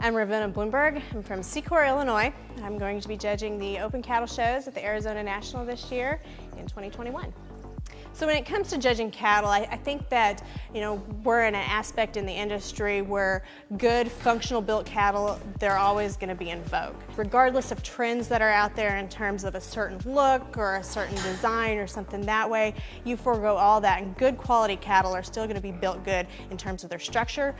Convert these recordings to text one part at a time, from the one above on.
I'm Ravenna Bloomberg. I'm from Secor, Illinois. I'm going to be judging the open cattle shows at the Arizona National this year in 2021. So when it comes to judging cattle, I think that, we're in an aspect in the industry where good, functional built cattle, they're always going to be in vogue. Regardless of trends that are out there in terms of a certain look or a certain design or something that way, you forego all that, and good quality cattle are still going to be built good in terms of their structure.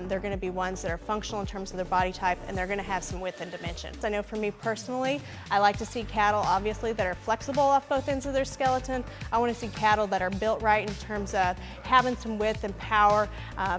They're going to be ones that are functional in terms of their body type, and they're going to have some width and dimensions. I know for me personally, I like to see cattle, obviously, that are flexible off both ends of their skeleton. I want to see cattle that are built right in terms of having some width and power.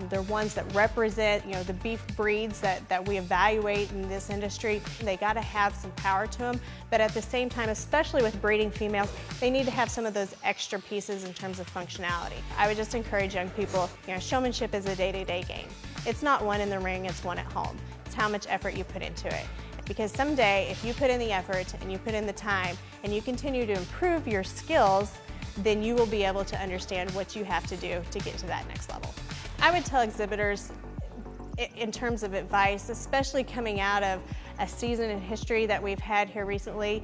They're ones that represent, the beef breeds that we evaluate in this industry. They got to have some power to them, but at the same time, especially with breeding females, they need to have some of those extra pieces in terms of functionality. I would just encourage young people, showmanship is a day-to-day game. It's not one in the ring, it's one at home. It's how much effort you put into it. Because someday, if you put in the effort and you put in the time and you continue to improve your skills, then you will be able to understand what you have to do to get to that next level. I would tell exhibitors, in terms of advice, especially coming out of a season in history that we've had here recently,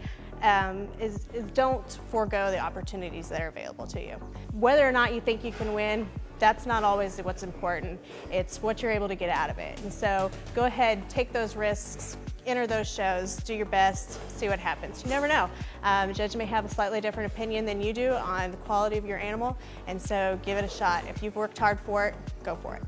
is don't forego the opportunities that are available to you. Whether or not you think you can win, that's not always what's important. It's what you're able to get out of it. And so go ahead, take those risks, enter those shows, do your best, see what happens. You never know. A judge may have a slightly different opinion than you do on the quality of your animal, and so give it a shot. If you've worked hard for it, go for it.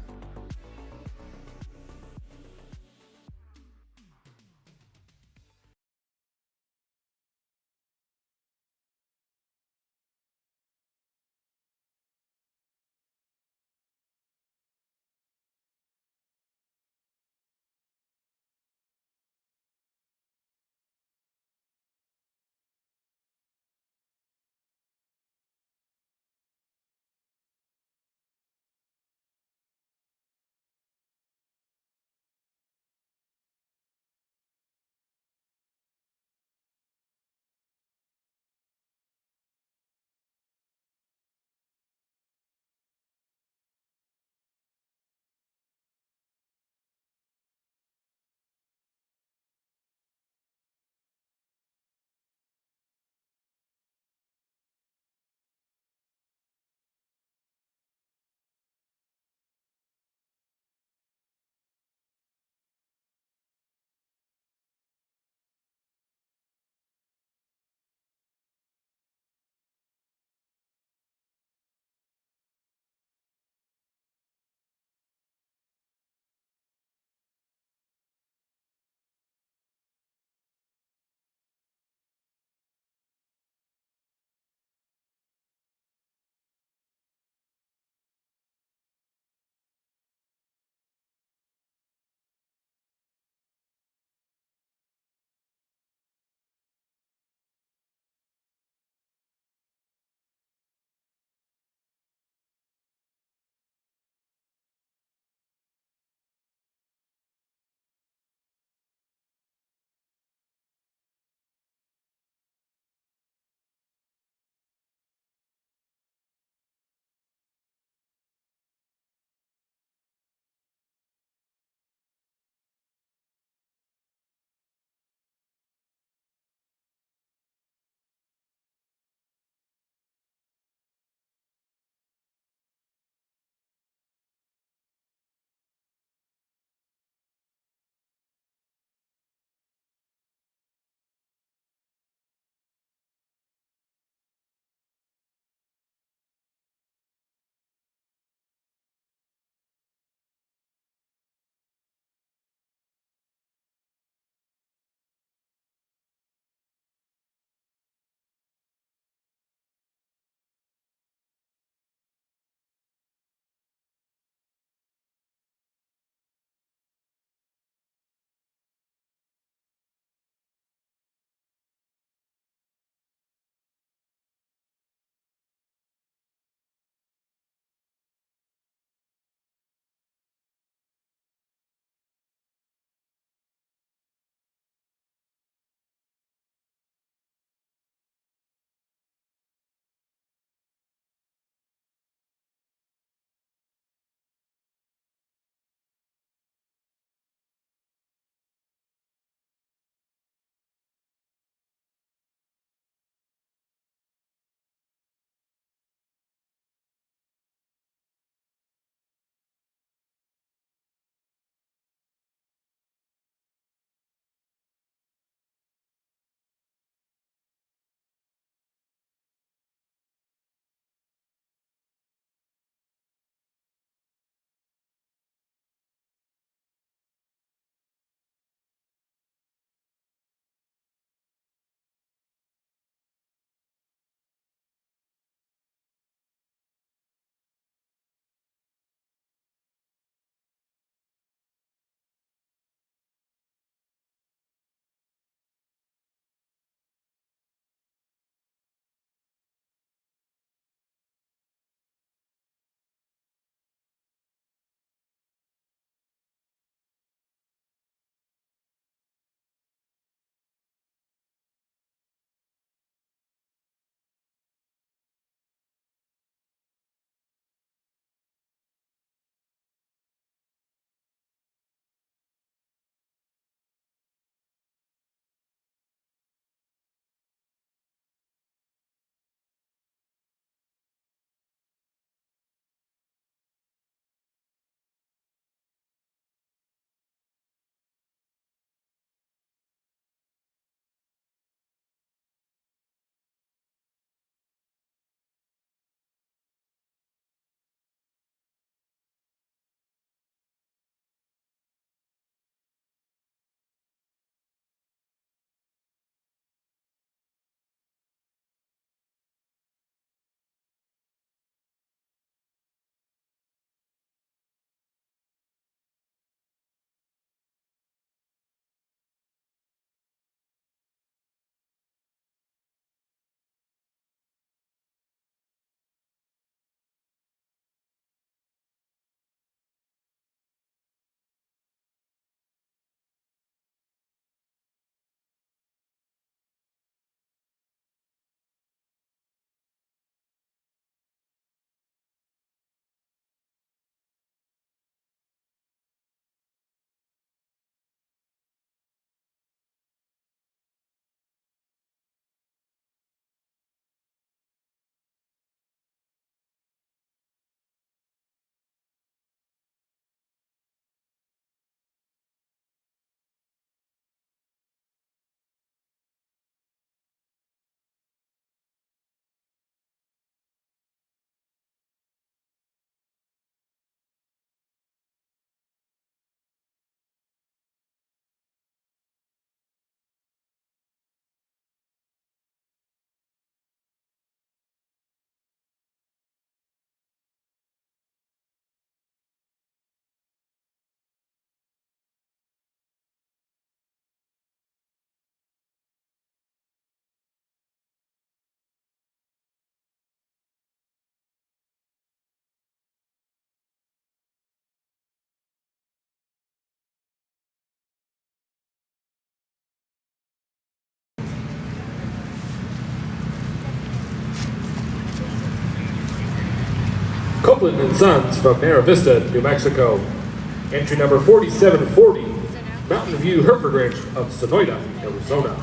Copeland and Sons from Mara Vista, New Mexico. Entry number 4740, Mountain View Hereford Ranch of Sonoyta, Arizona.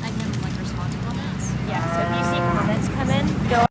I can like respond to comments. Yeah, so if you see comments come in, go.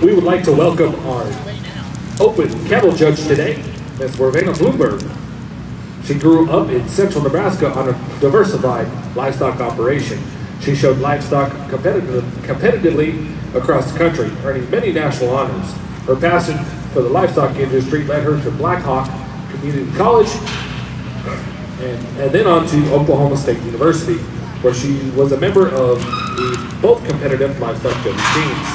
We would like to welcome our open cattle judge today, Ms. Ravenna Bloomberg. She grew up in central Nebraska on a diversified livestock operation. She showed livestock competitively across the country, earning many national honors. Her passion for the livestock industry led her to Black Hawk Community College and then on to Oklahoma State University, where she was a member of the both competitive livestock judging teams.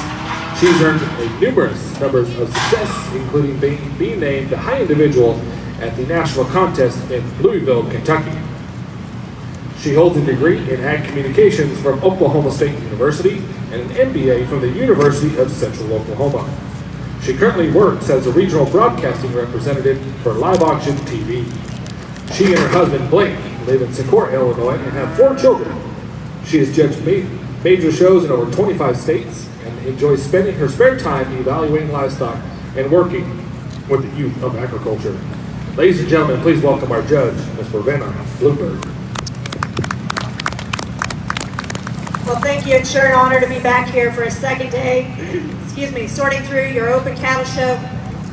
She's earned numerous numbers of success, including being named the high individual at the national contest in Louisville, Kentucky. She holds a degree in Ag Communications from Oklahoma State University and an MBA from the University of Central Oklahoma. She currently works as a regional broadcasting representative for Live Auction TV. She and her husband Blake live in Secor, Illinois, and have 4 children. She has judged major shows in over 25 states and enjoys spending her spare time evaluating livestock and working with the youth of agriculture. Ladies and gentlemen, please welcome our judge, Ms. Ravenna Bloomberg. Well, thank you. It's sure an honor to be back here for a second day, sorting through your open cattle show.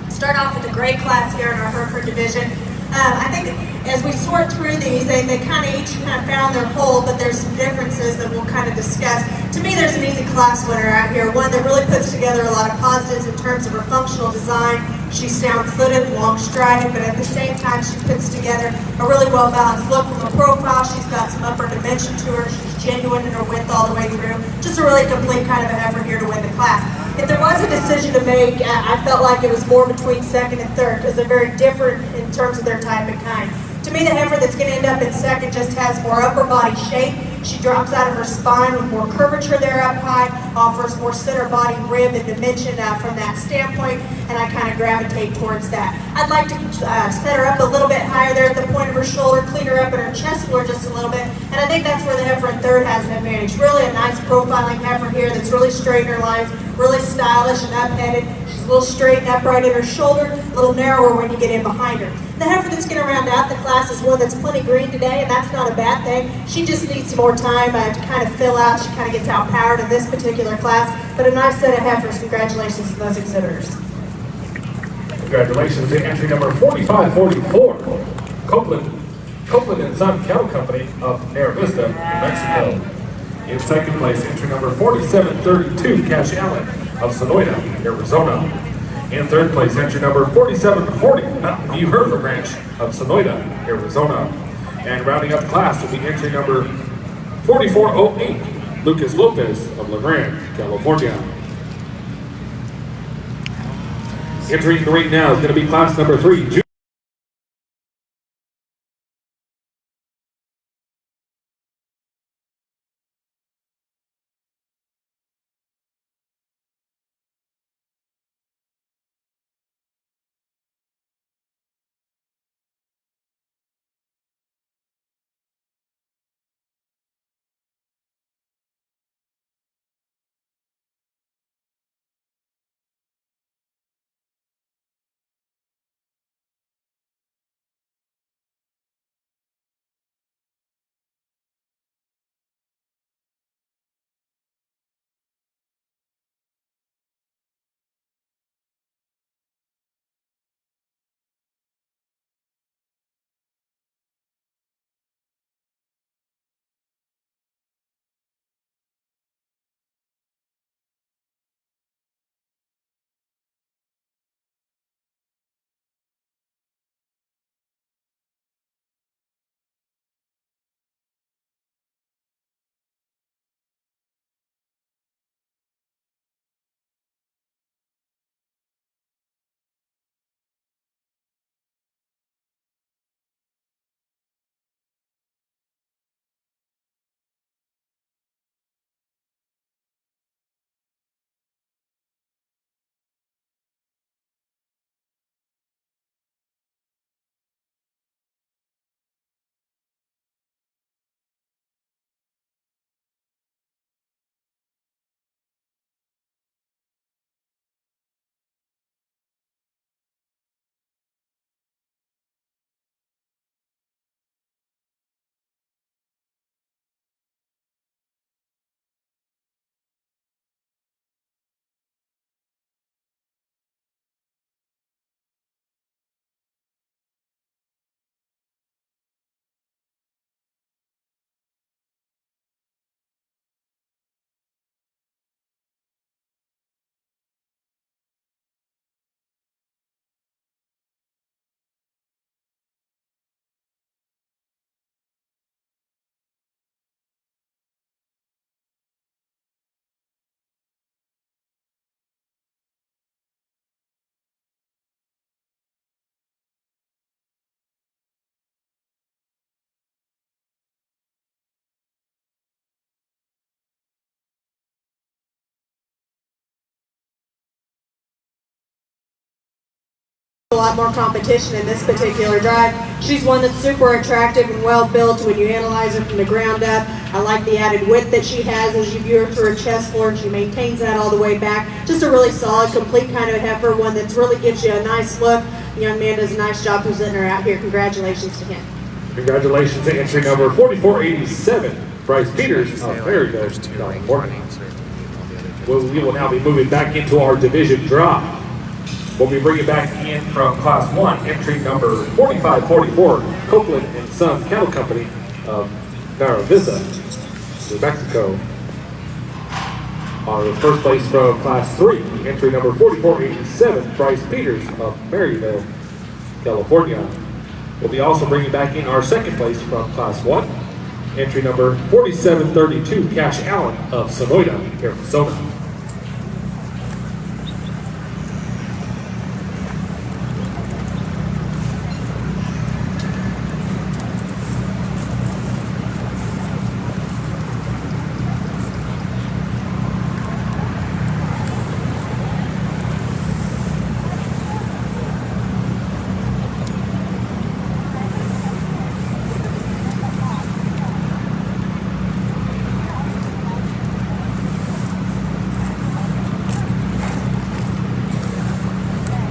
Start off with a great class here in our Hereford division. I think as we sort through these, they each found their hole, but there's some differences that we'll kind of discuss. To me, there's an easy class winner out here, one that really puts together a lot of positives in terms of her functional design. She's sound-footed, long-strided, but at the same time, she puts together a really well-balanced look from her profile. She's got some upper dimension to her. She's genuine in her width all the way through. Just a really complete kind of an effort here to win the class. If there was a decision to make, I felt like it was more between second and third because they're very different in terms of their type and kind. To me, the heifer that's going to end up in second just has more upper body shape. She drops out of her spine with more curvature there up high, offers more center body rib and dimension from that standpoint, and I kind of gravitate towards that. I'd like to set her up a little bit higher there at the point of her shoulder, clean her up in her chest floor just a little bit, and I think that's where the heifer in third has an advantage. Really a nice profiling heifer here that's really straight in her lines, really stylish and up-headed. She's a little straight and upright in her shoulder, a little narrower when you get in behind her. The heifer that's going to round out the class is one that's plenty green today, and that's not a bad thing. She just needs some more time to kind of fill out. She kind of gets outpowered in this particular class, but a nice set of heifers. Congratulations to those exhibitors. Congratulations to entry number 4544, Copeland and Son Cattle Company of Mara Vista, New Mexico. In second place, entry number 4732, Cash Allen of Sonoyta, Arizona. In third place, entry number 4740, Mountain View Hereford Ranch of Sonoyta, Arizona. And rounding up the class will be entry number 4408, Lucas Lopez of La Grande, California. Entering the ring now is going to be class number 3. A lot more competition in this particular drive. She's one that's super attractive and well built when you analyze her from the ground up. I like the added width that she has as you view her through her chest floor, and she maintains that all the way back. Just a really solid, complete kind of heifer, one that really gives you a nice look. The young man does a nice job presenting her out here. Congratulations to him. Congratulations to entry number 4487, Bryce Peters of Maryville, California. We will now be moving back into our division draw. We'll be bringing back in from Class 1, entry number 4544, Copeland and Sons Cattle Company of Naravisa, New Mexico. On the first place from Class 3, entry number 4487, Bryce Peters of Maryville, California. We'll be also bringing back in our second place from Class 1, entry number 4732, Cash Allen of Sonoyta, Arizona.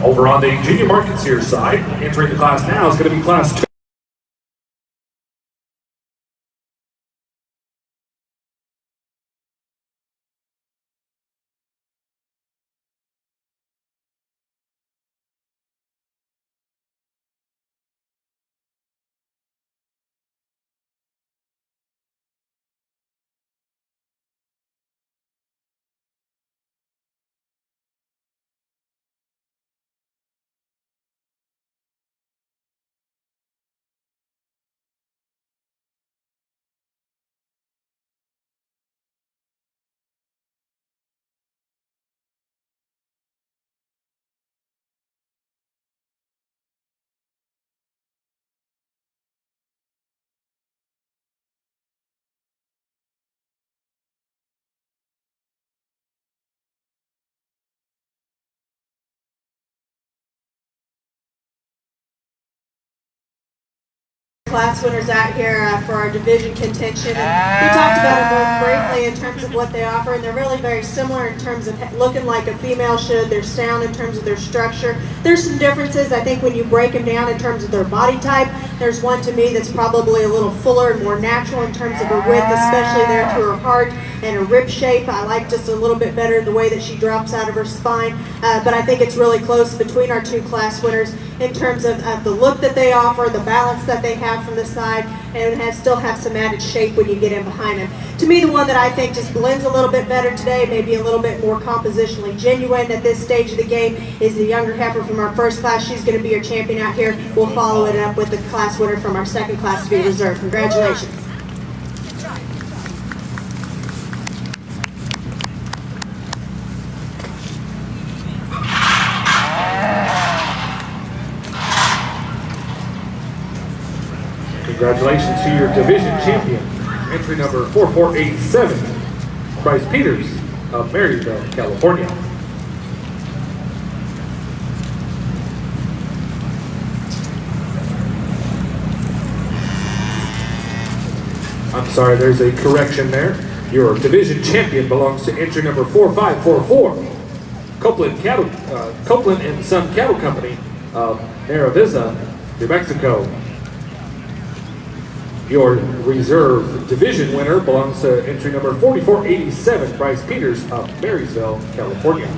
Over on the junior market steer side, entering the class now is going to be Class 2. Class winners out here for our division contention, and we talked about them both briefly in terms of what they offer, and they're really very similar in terms of looking like a female should. They're sound in terms of their structure. There's some differences, I think, when you break them down in terms of their body type. There's one to me that's probably a little fuller and more natural in terms of her width, especially there to her heart and her rib shape. I like just a little bit better the way that she drops out of her spine, but I think it's really close between our two class winners in terms of the look that they offer, the balance that they have from the side, and still have some added shape when you get in behind them. To me, the one that I think just blends a little bit better today, maybe a little bit more compositionally genuine at this stage of the game, is the younger heifer from our first class. She's going to be your champion out here. We'll follow it up with the class winner from our second class to be reserved. Congratulations. Congratulations to your division champion, entry number 4487, Bryce Peters of Marysville, California. I'm sorry, there's a correction there. Your division champion belongs to entry number 4544, Copeland and Son Cattle Company of Naravisa, New Mexico. Your reserve division winner belongs to entry number 4487, Bryce Peters of Marysville, California.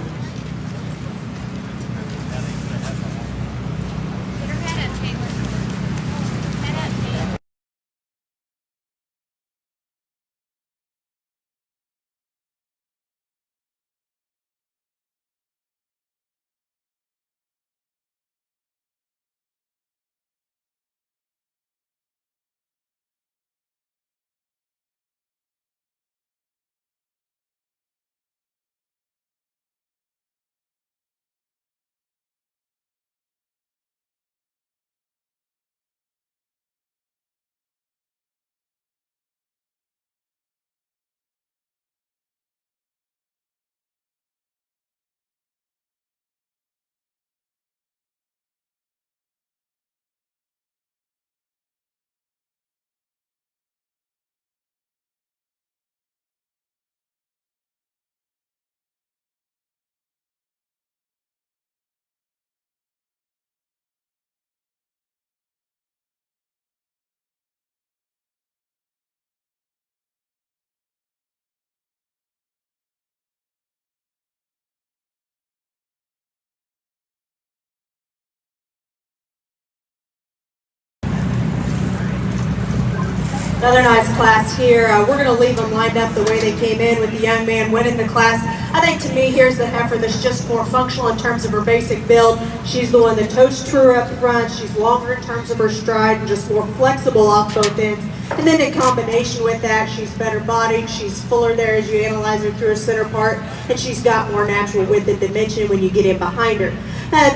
Another nice class here. We're going to leave them lined up the way they came in with the young man winning the class. I think to me, here's the heifer that's just more functional in terms of her basic build. She's the one that toes truer up front. She's longer in terms of her stride and just more flexible off both ends. And then in combination with that, she's better bodied, she's fuller there as you analyze her through her center part, and she's got more natural width and dimension when you get in behind her.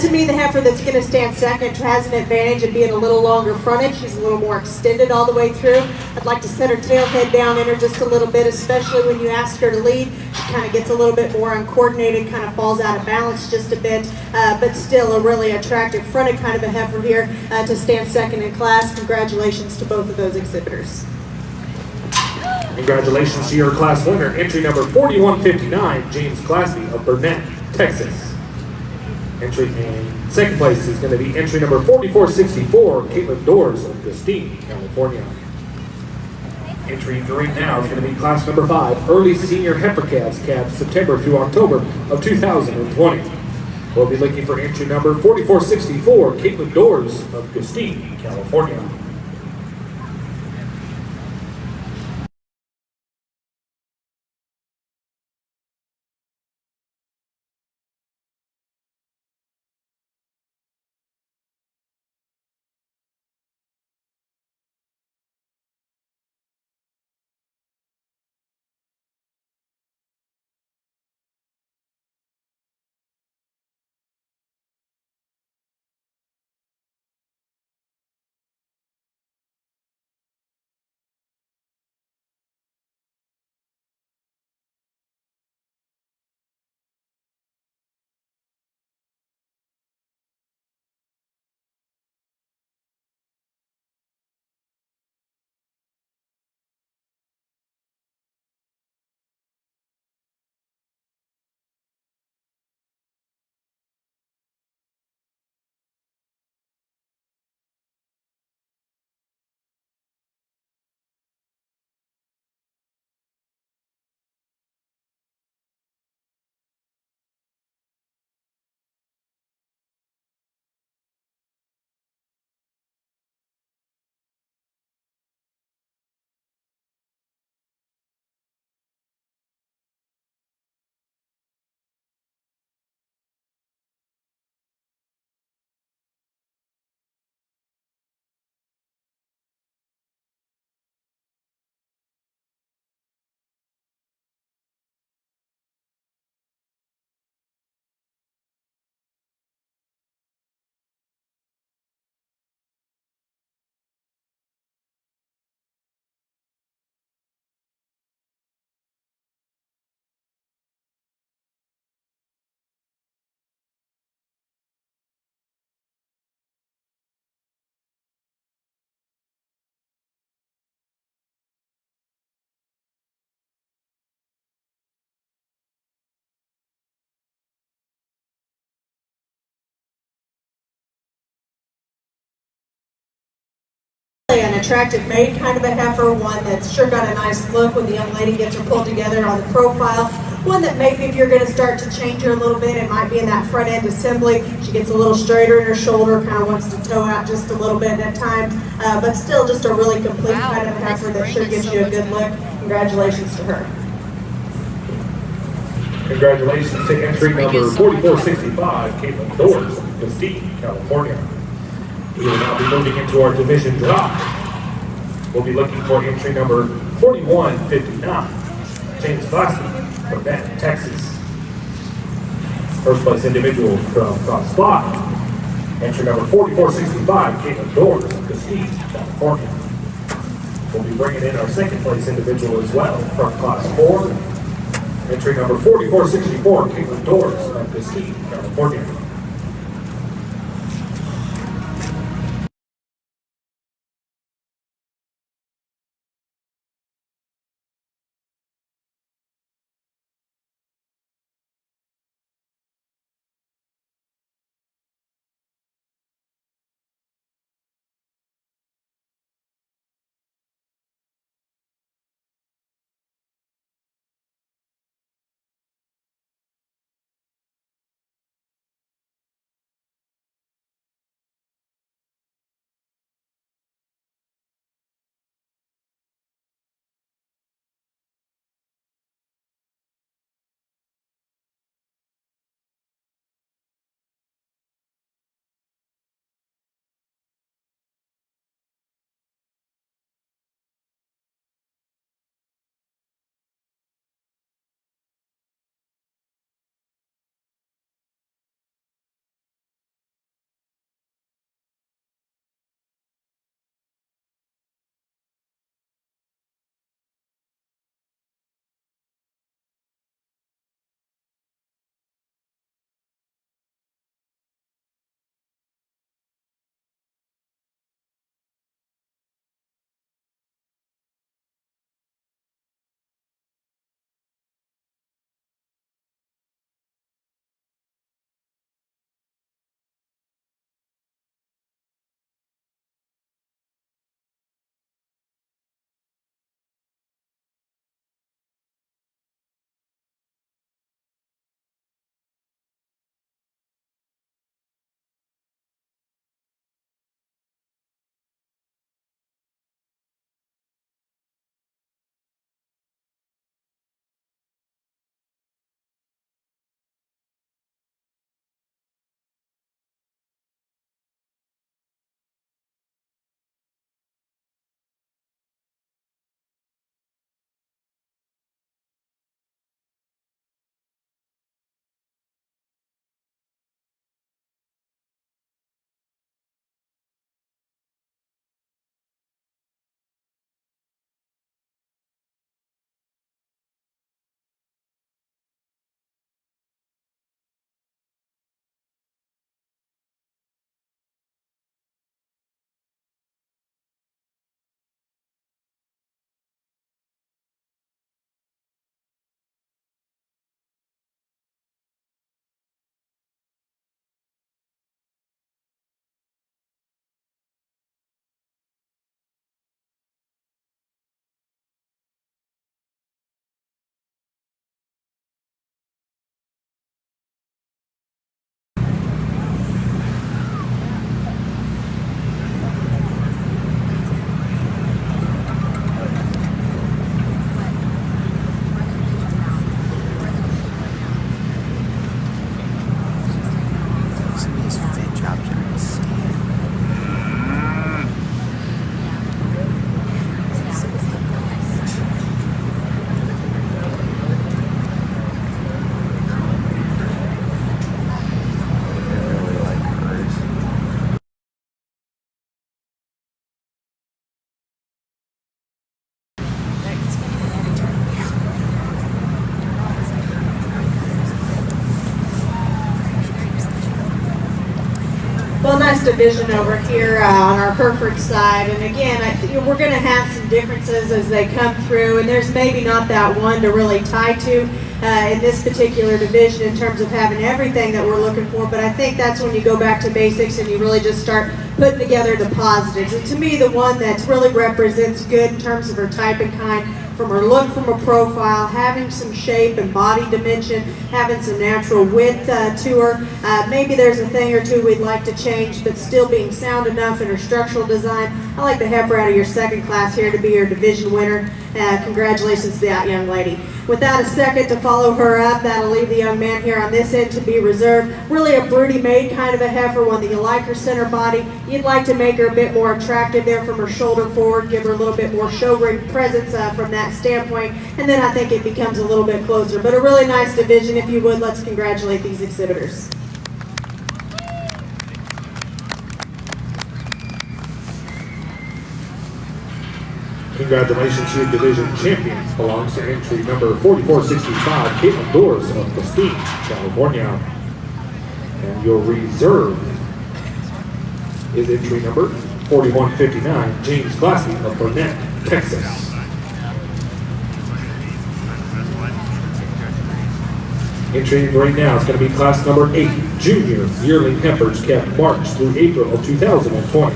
To me, the heifer that's going to stand second has an advantage of being a little longer fronted. She's a little more extended all the way through. I'd like to set her tail head down in her just a little bit, especially when you ask her to lead. She kind of gets a little bit more uncoordinated, kind of falls out of balance just a bit, but still a really attractive fronted kind of a heifer here to stand second in class. Congratulations to both of those exhibitors. Congratulations to your class winner, entry number 4159, James Glassby of Burnett, Texas. Entry in second place is going to be entry number 4464, Caitlin Doors of Christine, California. Entry right now is going to be class number 5, early senior heifer calves, September through October of 2020. We'll be looking for entry number 4464, Caitlin Doors of Christine, California. An attractive mate kind of a heifer, one that's sure got a nice look when the young lady gets her pulled together on the profile. One that maybe if you're going to start to change her a little bit, it might be in that front end assembly. She gets a little straighter in her shoulder, kind of wants to toe out just a little bit at times, but still just a really complete kind of heifer that sure gives you a good look. Congratulations to her. Congratulations to entry number 4465, Caitlin Doors, Mesquite, California. We will now be moving into our division drop. We'll be looking for entry number 4159, James Glassman from Benton, Texas. First place individual from Cross Block. Entry number 4465, Caitlin Doors, Mesquite, California. We'll be bringing in our second place individual as well from Class 4. Entry number 4464, Caitlin Doors of Mesquite, California. Well, nice division over here on our Hereford side. And again, we're going to have some differences as they come through, and there's maybe not that one to really tie to in this particular division in terms of having everything that we're looking for. But I think that's when you go back to basics and you really just start putting together the positives. And to me, the one that really represents good in terms of her type and kind, from her look, from her profile, having some shape and body dimension, having some natural width to her. Maybe there's a thing or two we'd like to change, but still being sound enough in her structural design. I like the heifer out of your second class here to be your division winner. Congratulations to that young lady. Without a second to follow her up, that'll leave the young man here on this end to be reserved. Really a broody made kind of a heifer, one that you like her center body. You'd like to make her a bit more attractive there from her shoulder forward, give her a little bit more show ring presence from that standpoint, and then I think it becomes a little bit closer. But a really nice division. If you would, let's congratulate these exhibitors. Congratulations to your division champions. Belongs to entry number 4465, Caitlin Doors of Prestige, California. And your reserve is entry number 4159, James Glassy of Burnett, Texas. Entry right now is going to be class number 8, Junior Yearling Heifers, kept March through April of 2020.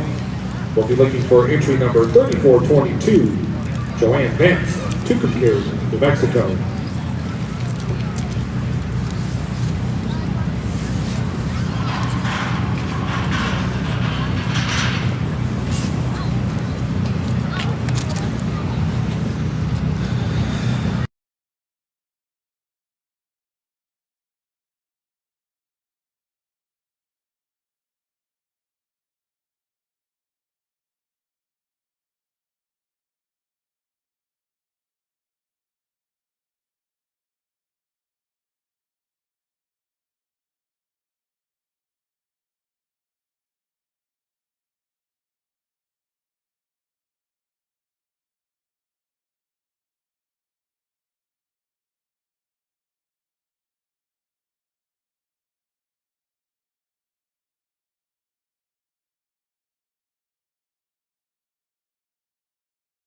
We'll be looking for entry number 3422, Joanne Vance, Tucumcari, New Mexico.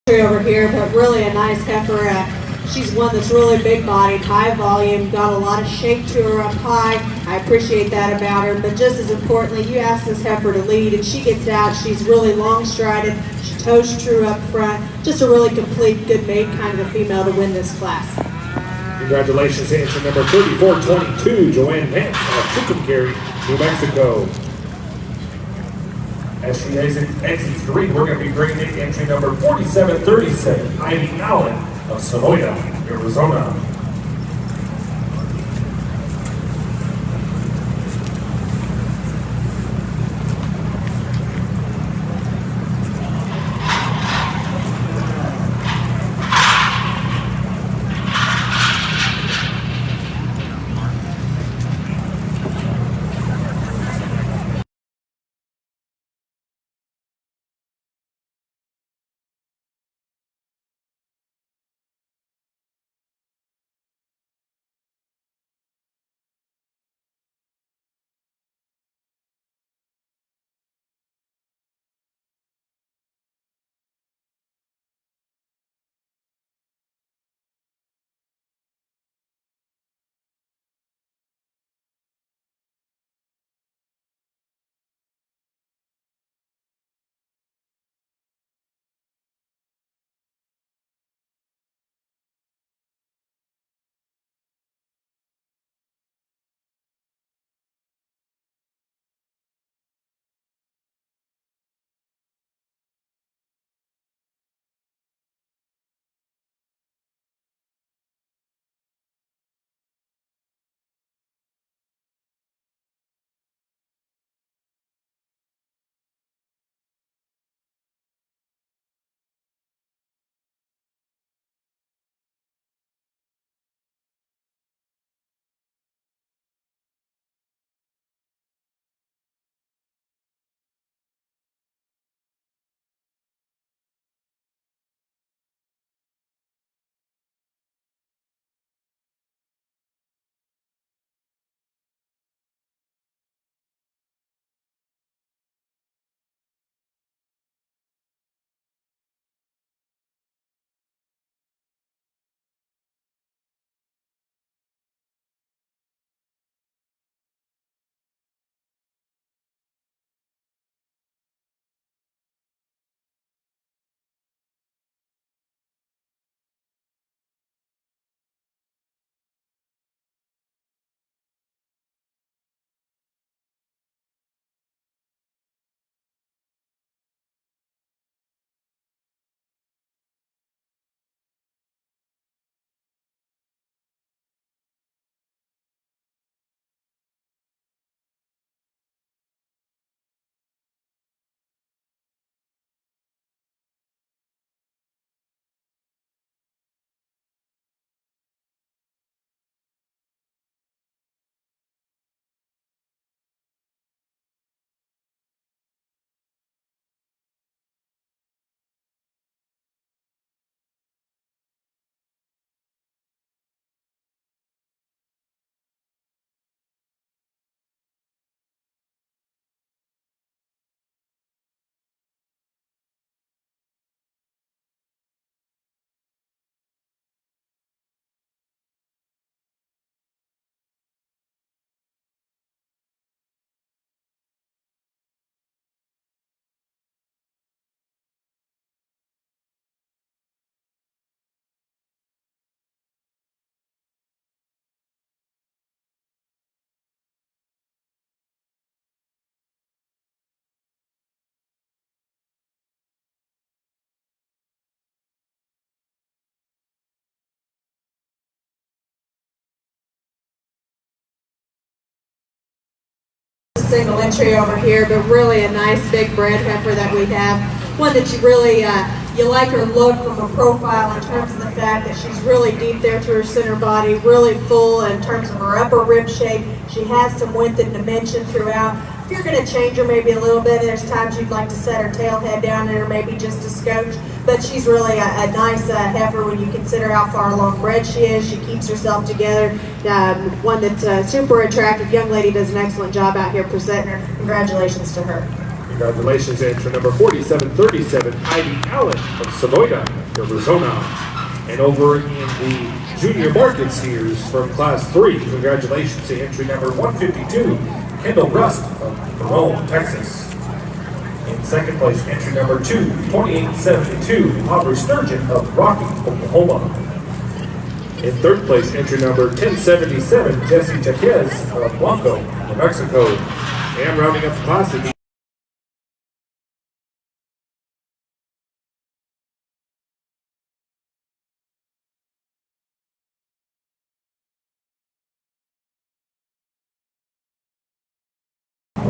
Over here, but really a nice heifer. She's one that's really big bodied, high volume, got a lot of shape to her up high. I appreciate that about her, but just as importantly, you ask this heifer to lead and she gets out. She's really long strided, she toes true up front. Just a really complete, good mate kind of a female to win this class. Congratulations to entry number 3422, Joanne Vance of Tucumcari, New Mexico. As she exits the ring, we're going to be bringing in entry number 4737, Ivy Allen of Sonoya, Arizona. single entry over here, but really a nice big bred heifer that we have. One that you really, you like her look from her profile in terms of the fact that she's really deep there through her center body, really full in terms of her upper rib shape. She has some width and dimension throughout. If you're going to change her maybe a little bit, there's times you'd like to set her tail head down in her maybe just a scotch, but she's really a nice heifer when you consider how far along bred she is. She keeps herself together. One that's super attractive. Young lady does an excellent job out here presenting her. Congratulations to her. Congratulations, entry number 4737, Ivy Allen of Sonoyta, Arizona. And over in the junior market steers from class 3, congratulations to entry number 152, Kendall Rust of Jerome, Texas. In second place, entry number 2, 2872, Aubrey Sturgeon of Rocky, Oklahoma. In third place, entry number 1077, Jesse Jaquez of Blanco, New Mexico. And rounding up the class,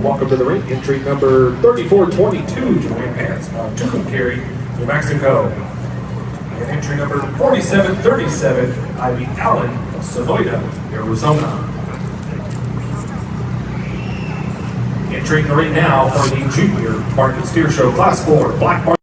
welcome to the ring, entry number 3422, Joanne Vance of Tucumcari, New Mexico. And entry number 4737, Ivy Allen of Sonoyta, Arizona. Entering the ring now for the junior market steer show, class 4, Black Market.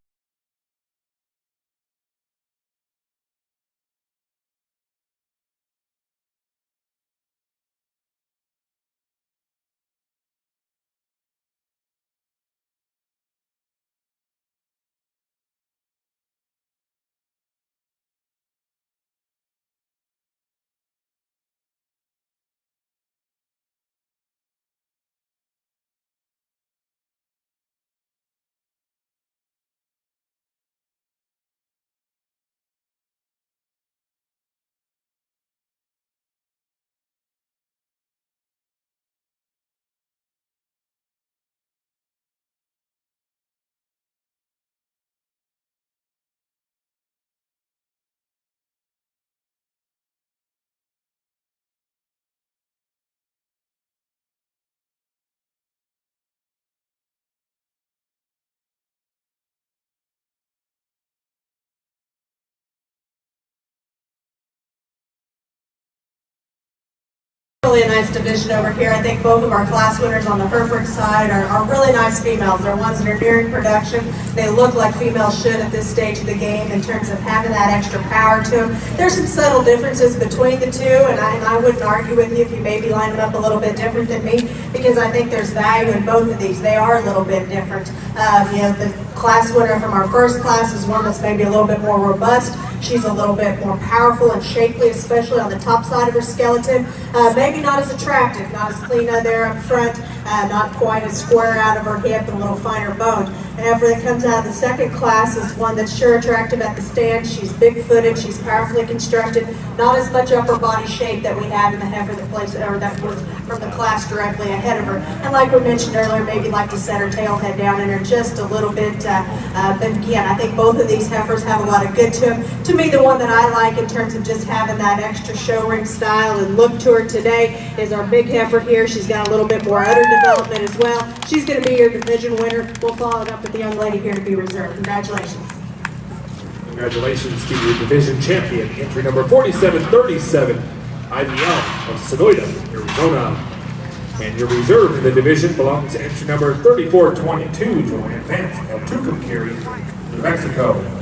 Really a nice division over here. I think both of our class winners on the Hereford side are really nice females. They're ones that are nearing production. They look like females should at this stage of the game in terms of having that extra power to them. There's some subtle differences between the two, and I wouldn't argue with you if you maybe line them up a little bit different than me, because I think there's value in both of these. They are a little bit different. The class winner from our first class is one that's maybe a little bit more robust. She's a little bit more powerful and shapely, especially on the top side of her skeleton. Maybe not as attractive, not as clean there up front, not quite as square out of her hip and a little finer boned. And after that comes out of the second class is one that's sure attractive at the stand. She's big-footed, she's powerfully constructed, not as much upper body shape that we have in the heifer that was from the class directly ahead of her. And like we mentioned earlier, maybe like to set her tail head down in her just a little bit. But again, I think both of these heifers have a lot of good to them. To me, the one that I like in terms of just having that extra show ring style and look to her today is our big heifer here. She's got a little bit more udder development as well. She's going to be your division winner. We'll follow it up with the young lady here to be reserved. Congratulations. Congratulations to your division champion, entry number 4737, IBL of Sonoyta, Arizona. And your reserve in the division belongs to entry number 3422, Joanne Vance of Tucumcari, New Mexico.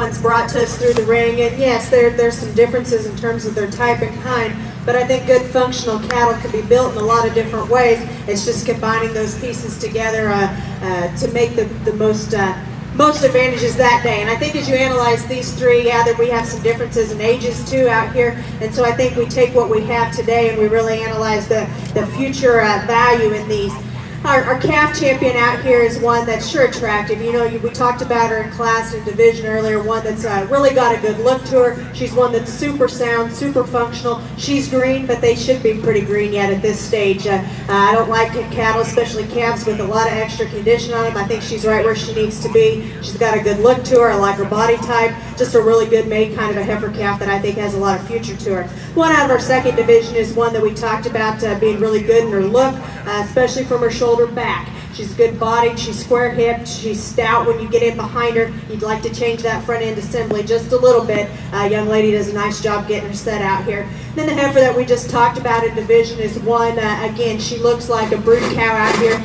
ones brought to us through the ring. And yes, there's some differences in terms of their type and kind, but I think good functional cattle can be built in a lot of different ways. It's just combining those pieces together to make the most advantages that day. And I think as you analyze these three, yeah, that we have some differences in ages too out here. And so I think we take what we have today and we really analyze the future value in these. Our calf champion out here is one that's sure attractive. You know, we talked about her in class and division earlier, one that's really got a good look to her. She's one that's super sound, super functional. She's green, but they should be pretty green yet at this stage. I don't like cattle, especially calves with a lot of extra condition on them. I think she's right where she needs to be. She's got a good look to her. I like her body type. Just a really good made kind of a heifer calf that I think has a lot of future to her. One out of our second division is one that we talked about being really good in her look, especially from her shoulder back. She's good bodied, she's square hipped, she's stout when you get in behind her. You'd like to change that front end assembly just a little bit. Young lady does a nice job getting her set out here. Then the heifer that we just talked about in division is one, again, she looks like a brood cow out here.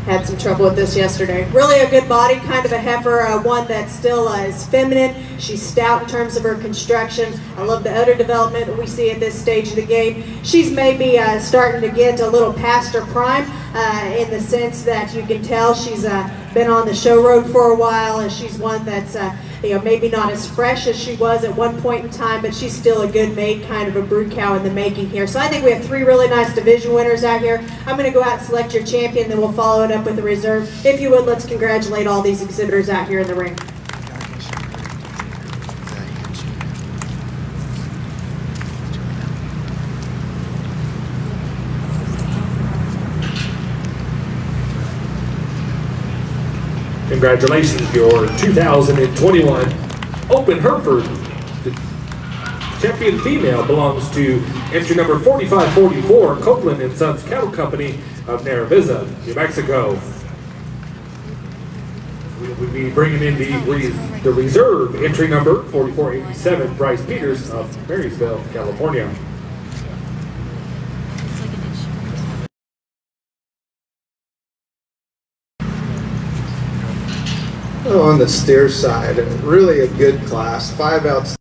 Had some trouble with this yesterday. Really a good body, kind of a heifer, one that still is feminine. She's stout in terms of her construction. I love the udder development that we see at this stage of the game. She's maybe starting to get a little past her prime in the sense that you can tell she's been on the show road for a while, and she's one that's maybe not as fresh as she was at one point in time, but she's still a good made kind of a brood cow in the making here. So I think we have three really nice division winners out here. I'm going to go out and select your champion, then we'll follow it up with the reserve. If you would, let's congratulate all these exhibitors out here in the ring. Congratulations, your 2021 Open Hereford champion female belongs to entry number 4544, Copeland and Sons Cattle Company of Naravisa, New Mexico. We'll be bringing in the reserve entry number 4487, Bryce Peters of Marysville, California. On the steer side, really a good class, 5 out.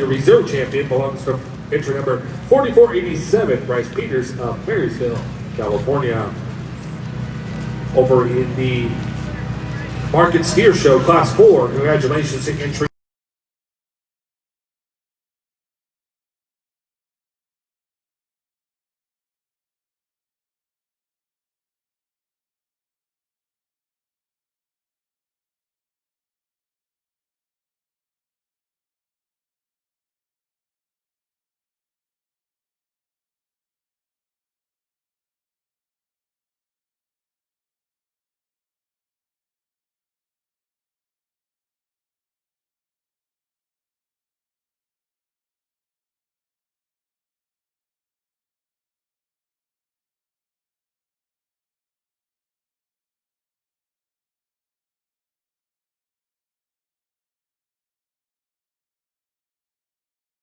your reserve champion belongs to entry number 4487, Bryce Peters of Marysville, California. Over in the Market Steer Show, Class 4, congratulations to entry.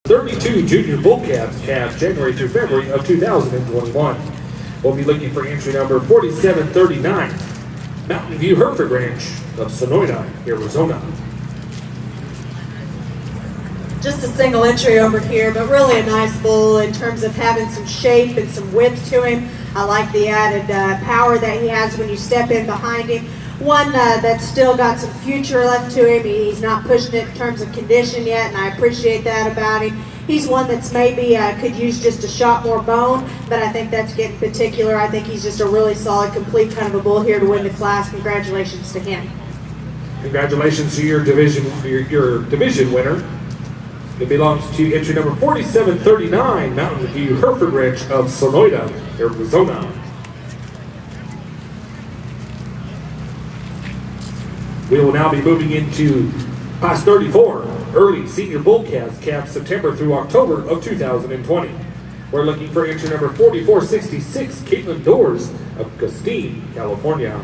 '32 Junior Bull Calves, January through February of 2021. We'll be looking for entry number 4739, Mountain View Hereford Ranch of Sonoyta, Arizona. Just a single entry over here, but really a nice bull in terms of having some shape and some width to him. I like the added power that he has when you step in behind him. One that's still got some future left to him. He's not pushing it in terms of condition yet, and I appreciate that about him. He's one that's maybe could use just a shot more bone, but I think that's getting particular. I think he's just a really solid, complete kind of a bull here to win the class. Congratulations to him. Congratulations to your division winner. It belongs to entry number 4739, Mountain View Hereford Ranch of Sonoyta, Arizona. We will now be moving into Class 34, early senior bull calves, September through October of 2020. We're looking for entry number 4466, Caitlin Doors of Castine, California.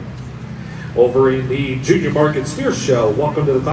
Over in the Junior Market Steer Show, welcome to the class.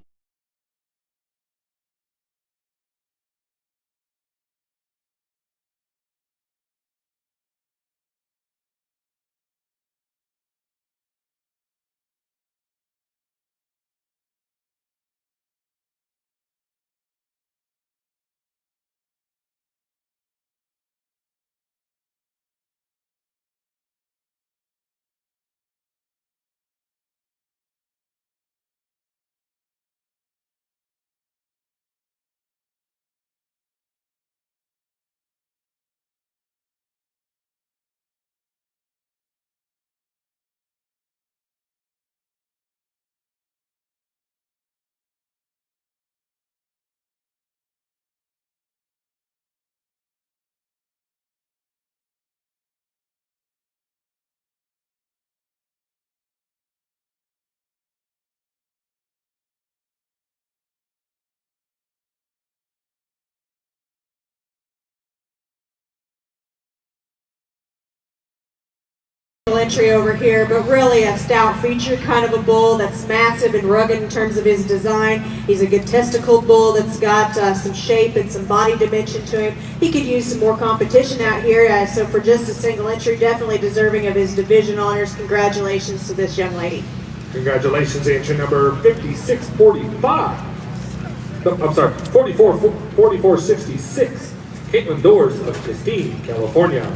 Entry over here, but really a stout feature kind of a bull that's massive and rugged in terms of his design. He's a good testicle bull that's got some shape and some body dimension to him. He could use some more competition out here, so for just a single entry, definitely deserving of his division honors. Congratulations to this young lady. Congratulations, entry number 5645. No, I'm sorry, 4466, Caitlin Doors of Castine, California.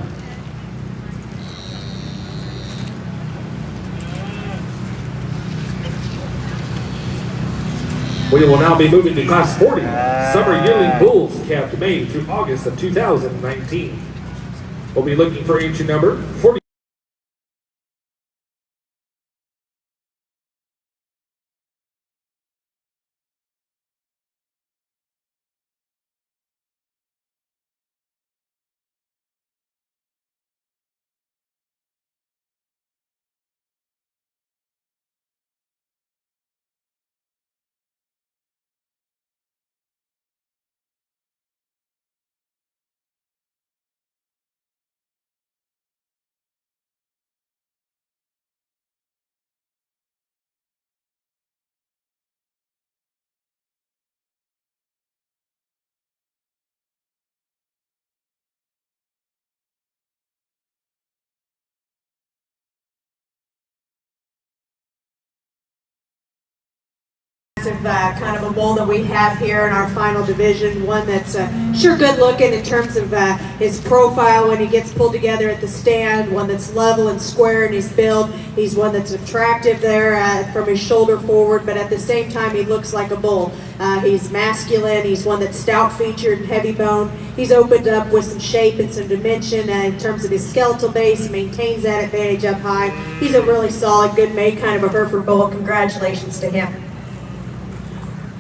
We will now be moving to Class 40, Summer Yearling Bulls, calved May through August of 2019. We'll be looking for entry number 40. Kind of a bull that we have here in our final division, one that's sure good looking in terms of his profile when he gets pulled together at the stand, one that's level and square in his build. He's one that's attractive there from his shoulder forward, but at the same time he looks like a bull. He's masculine, he's one that's stout featured and heavy bone. He's opened up with some shape and some dimension in terms of his skeletal base. He maintains that advantage up high. He's a really solid, good made kind of a Hereford bull. Congratulations to him.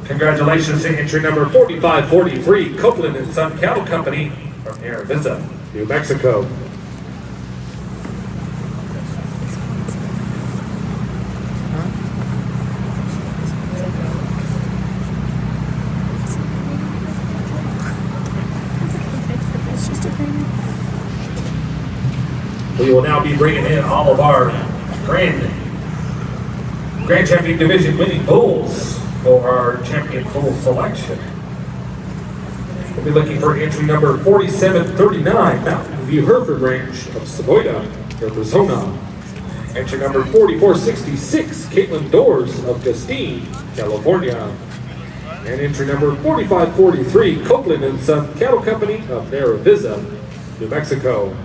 Congratulations to entry number 4543, Copeland and Son Cattle Company from Aravisa, New Mexico. We will now be bringing in all of our Grand Champion Division winning bulls for our champion bull selection. We'll be looking for entry number 4739, Mountain View Hereford Ranch of Sonoita, Arizona. Entry number 4466, Caitlin Doors of Justine, California. And entry number 4543, Copeland and Son Cattle Company of Aravisa, New Mexico.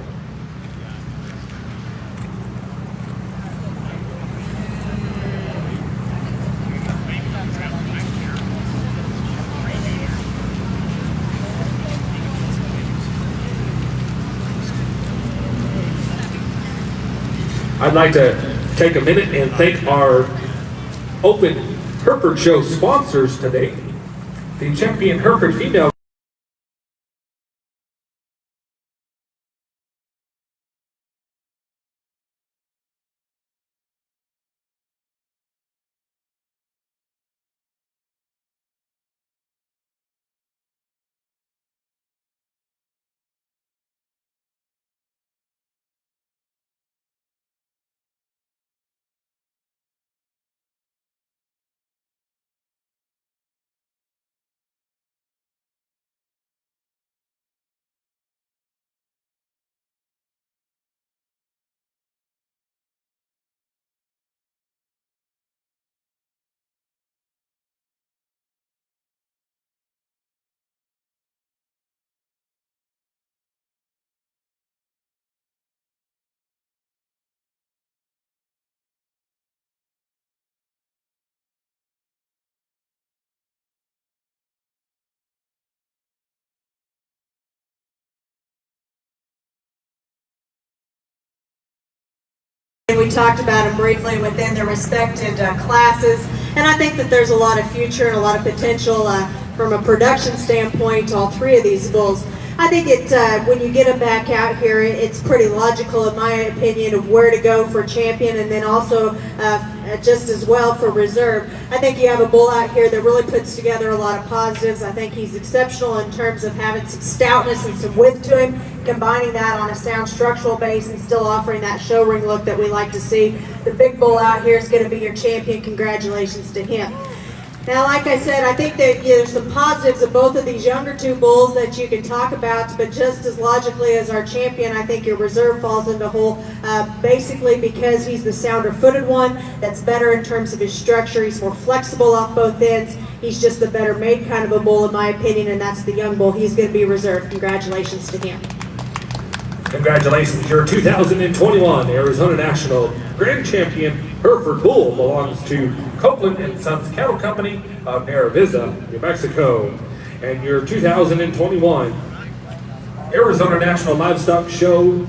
I'd like to take a minute and thank our Open Hereford Show sponsors today. The champion Hereford female We talked about them briefly within their respected classes, and I think that there's a lot of future and a lot of potential from a production standpoint to all three of these bulls. I think when you get them back out here, it's pretty logical, in my opinion, of where to go for champion, and then also just as well for reserve. I think you have a bull out here that really puts together a lot of positives. I think he's exceptional in terms of having some stoutness and some width to him, combining that on a sound structural base and still offering that show ring look that we like to see. The big bull out here is going to be your champion. Congratulations to him. Now, like I said, I think that there's some positives of both of these younger two bulls that you can talk about, but just as logically as our champion, I think your reserve falls into hole, basically because he's the sounder-footed one that's better in terms of his structure. He's more flexible off both ends. He's just the better made kind of a bull, in my opinion, and that's the young bull. He's going to be reserved. Congratulations to him. Congratulations, your 2021 Arizona National Grand Champion Hereford Bull belongs to Copeland and Sons Cattle Company of Aravisa, New Mexico. And your 2021 Arizona National Livestock Show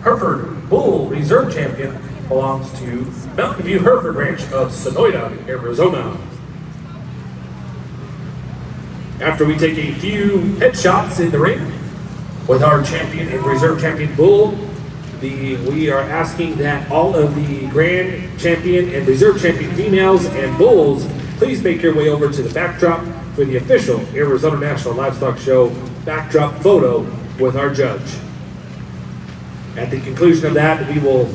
Hereford Bull Reserve Champion belongs to Mountain View Hereford Ranch of Sonoita, Arizona. After we take a few headshots in the ring with our champion and reserve champion bull, we are asking that all of the grand champion and reserve champion females and bulls please make your way over to the backdrop for the official Arizona National Livestock Show backdrop photo with our judge. At the conclusion of that, we will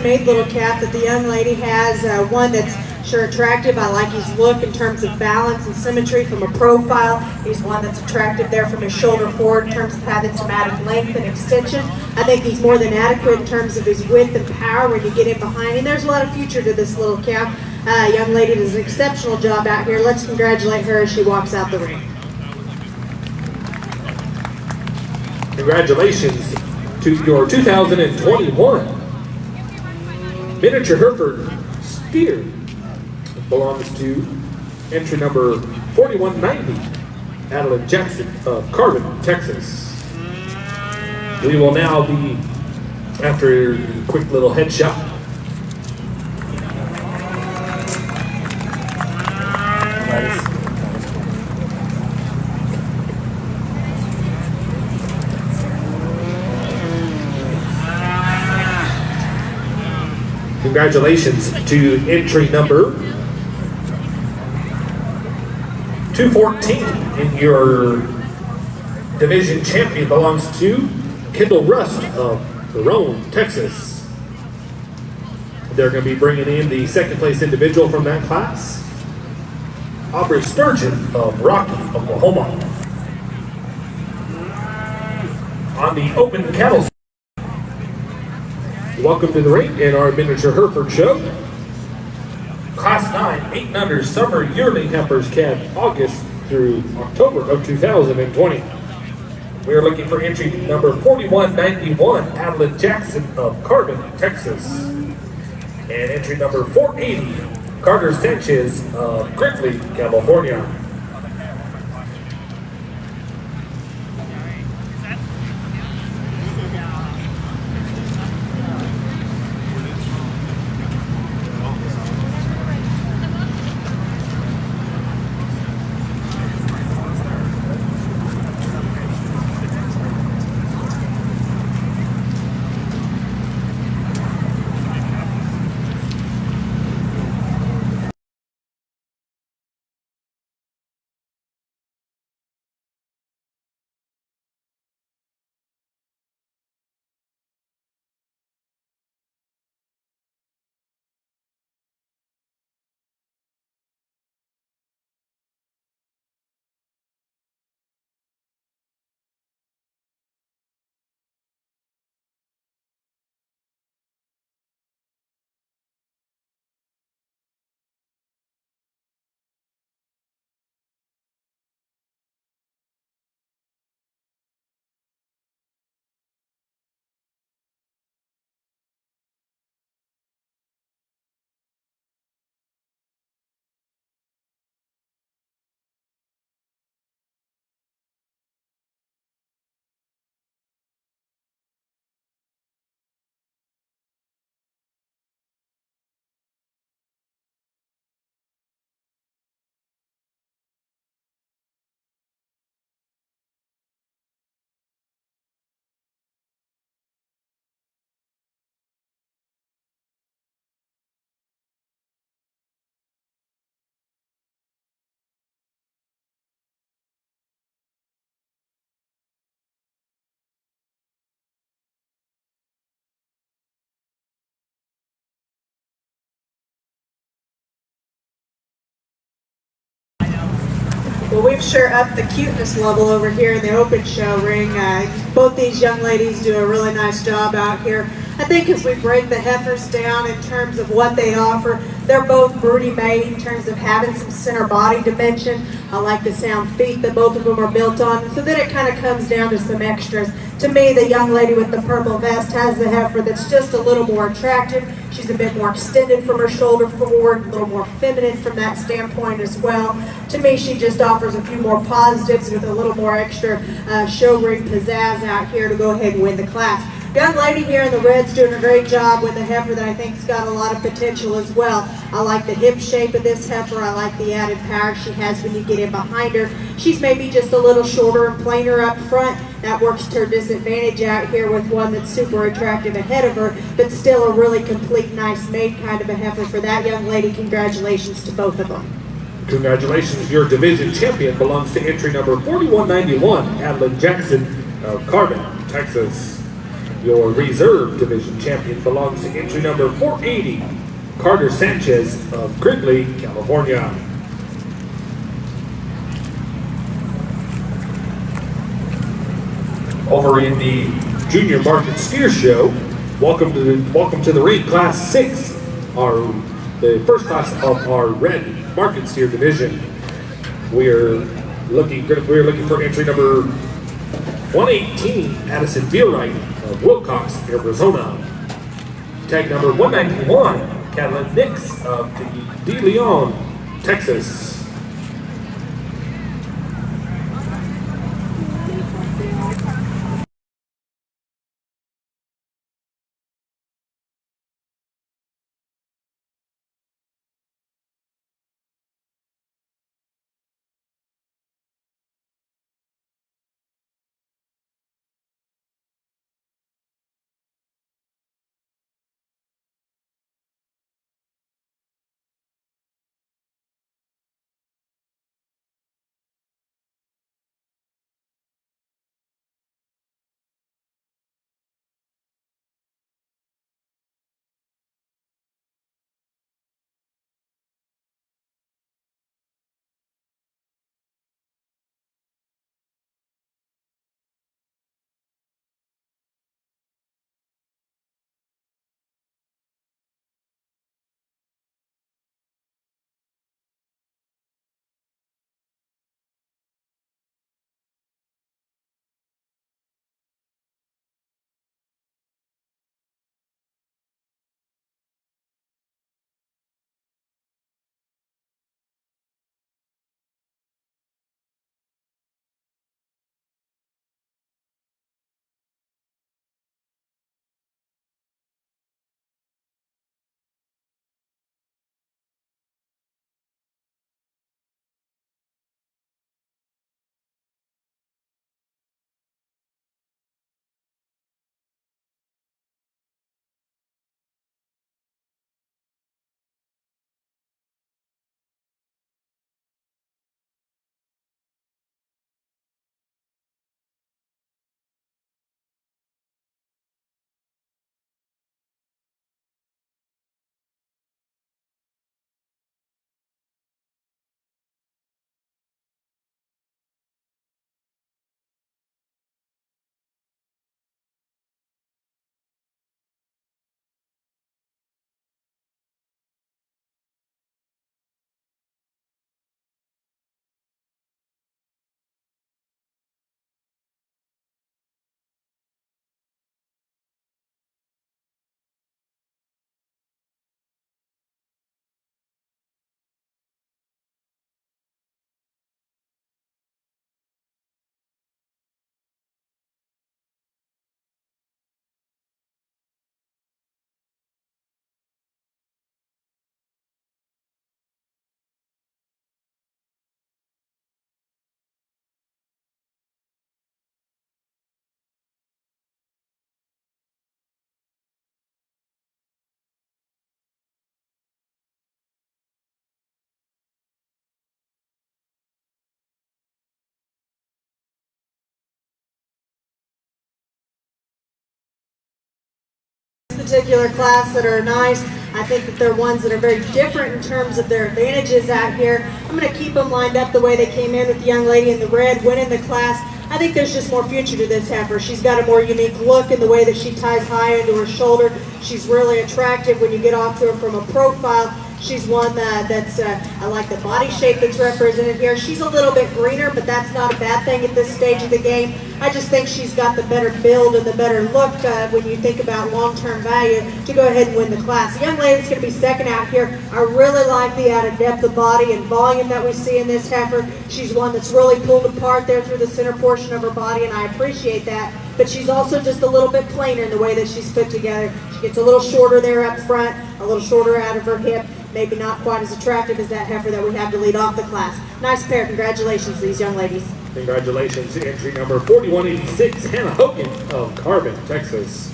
Made little calf that the young lady has, one that's sure attractive. I like his look in terms of balance and symmetry from a profile. He's one that's attractive there from his shoulder forward in terms of having some added length and extension. I think he's more than adequate in terms of his width and power when you get in behind him. There's a lot of future to this little calf. Young lady does an exceptional job out here. Let's congratulate her as she walks out the ring. Congratulations to your 2021 miniature Hereford steer. Belongs to entry number 4190, Adeline Jackson of Carbon, Texas. We will now be, after a quick little headshot, congratulations to entry number 214, and your division champion belongs to Kendall Rust of Verone, Texas. They're going to be bringing in the second place individual from that class, Aubrey Sturgeon of Rocky, Oklahoma. On the open cattle, welcome to the ring in our miniature Hereford show. Class 9, 8 and under summer yearling heifers calf August through October of 2020. We are looking for entry number 4191, Adeline Jackson of Carbon, Texas. And entry number 480, Carter Sanchez of Gridley, California. Well, we've sure upped the cuteness level over here in the open show ring. Both these young ladies do a really nice job out here. I think as we break the heifers down in terms of what they offer, they're both broody made in terms of having some center body dimension. I like the sound feet that both of them are built on. So then it kind of comes down to some extras. To me, the young lady with the purple vest has the heifer that's just a little more attractive. She's a bit more extended from her shoulder forward, a little more feminine from that standpoint as well. To me, she just offers a few more positives with a little more extra show ring pizzazz out here to go ahead and win the class. Young lady here in the red's doing a great job with a heifer that I think's got a lot of potential as well. I like the hip shape of this heifer. I like the added power she has when you get in behind her. She's maybe just a little shorter and plainer up front. That works to her disadvantage out here with one that's super attractive ahead of her, but still a really complete, nice made kind of a heifer for that young lady. Congratulations to both of them. Congratulations, your division champion belongs to entry number 4191, Adeline Jackson of Carbon, Texas. Your reserve division champion belongs to entry number 480, Carter Sanchez of Gridley, California. Over in the Junior Market Steer Show, welcome to the ring, Class 6, the first class of our red market steer division. We're looking for entry number 118, Addison Beerwright of Wilcox, Arizona. Tag number 191, Catalin Nix of De Leon, Texas. Particular class that are nice. I think that they're ones that are very different in terms of their advantages out here. I'm going to keep them lined up the way they came in with the young lady in the red winning the class. I think there's just more future to this heifer. She's got a more unique look in the way that she ties high into her shoulder. She's really attractive when you get off to her from a profile. She's one that's, I like the body shape that's represented here. She's a little bit greener, but that's not a bad thing at this stage of the game. I just think she's got the better build and the better look when you think about long-term value to go ahead and win the class. The young lady's going to be second out here. I really like the added depth of body and volume that we see in this heifer. She's one that's really pulled apart there through the center portion of her body, and I appreciate that. But she's also just a little bit plainer in the way that she's put together. She gets a little shorter there up front, a little shorter out of her hip. Maybe not quite as attractive as that heifer that we have to lead off the class. Nice pair. Congratulations to these young ladies. Congratulations to entry number 4186, Hannah Hogan of Carbon, Texas.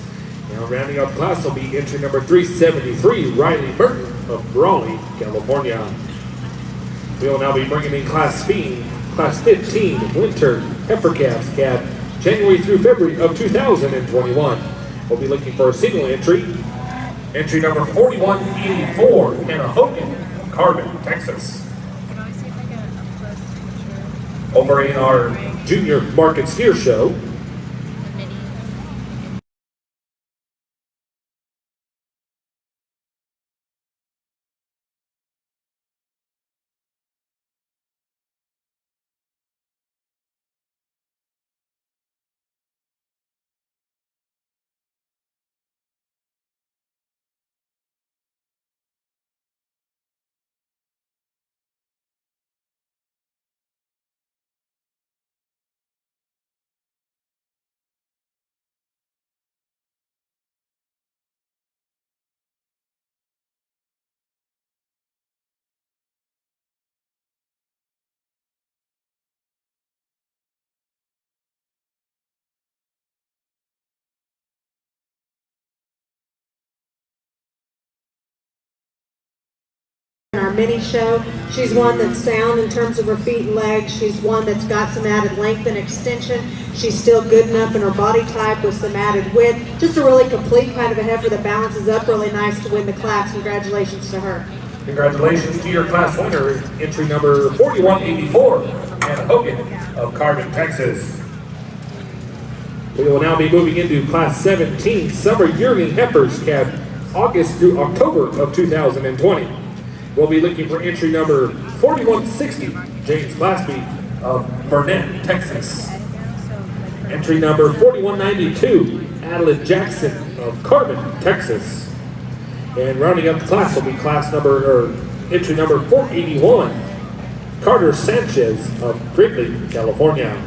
Now rounding out the class will be entry number 373, Riley Burton of Raleigh, California. We will now be bringing in Class 15, Winter Heifer Calves, January through February of 2021. We'll be looking for a single entry. Entry number 4184, Hannah Hogan, Carbon, Texas. Can always see like a close picture. Over in our junior market steer show, The mini. Our mini show. She's one that's sound in terms of her feet and legs. She's one that's got some added length and extension. She's still good enough in her body type with some added width. Just a really complete kind of a heifer that balances up really nice to win the class. Congratulations to her. congratulations to your class winner, entry number 4184, Hannah Hogan of Carbon, Texas. We will now be moving into Class 17 Summer Yearling Heifers Cab August through October of 2020. We'll be looking for entry number 4160, James Glaspie of Burnett, Texas. Entry number 4192, Adeline Jackson of Carbon, Texas. And rounding up the class will be entry number 481, Carter Sanchez of Gridley, California.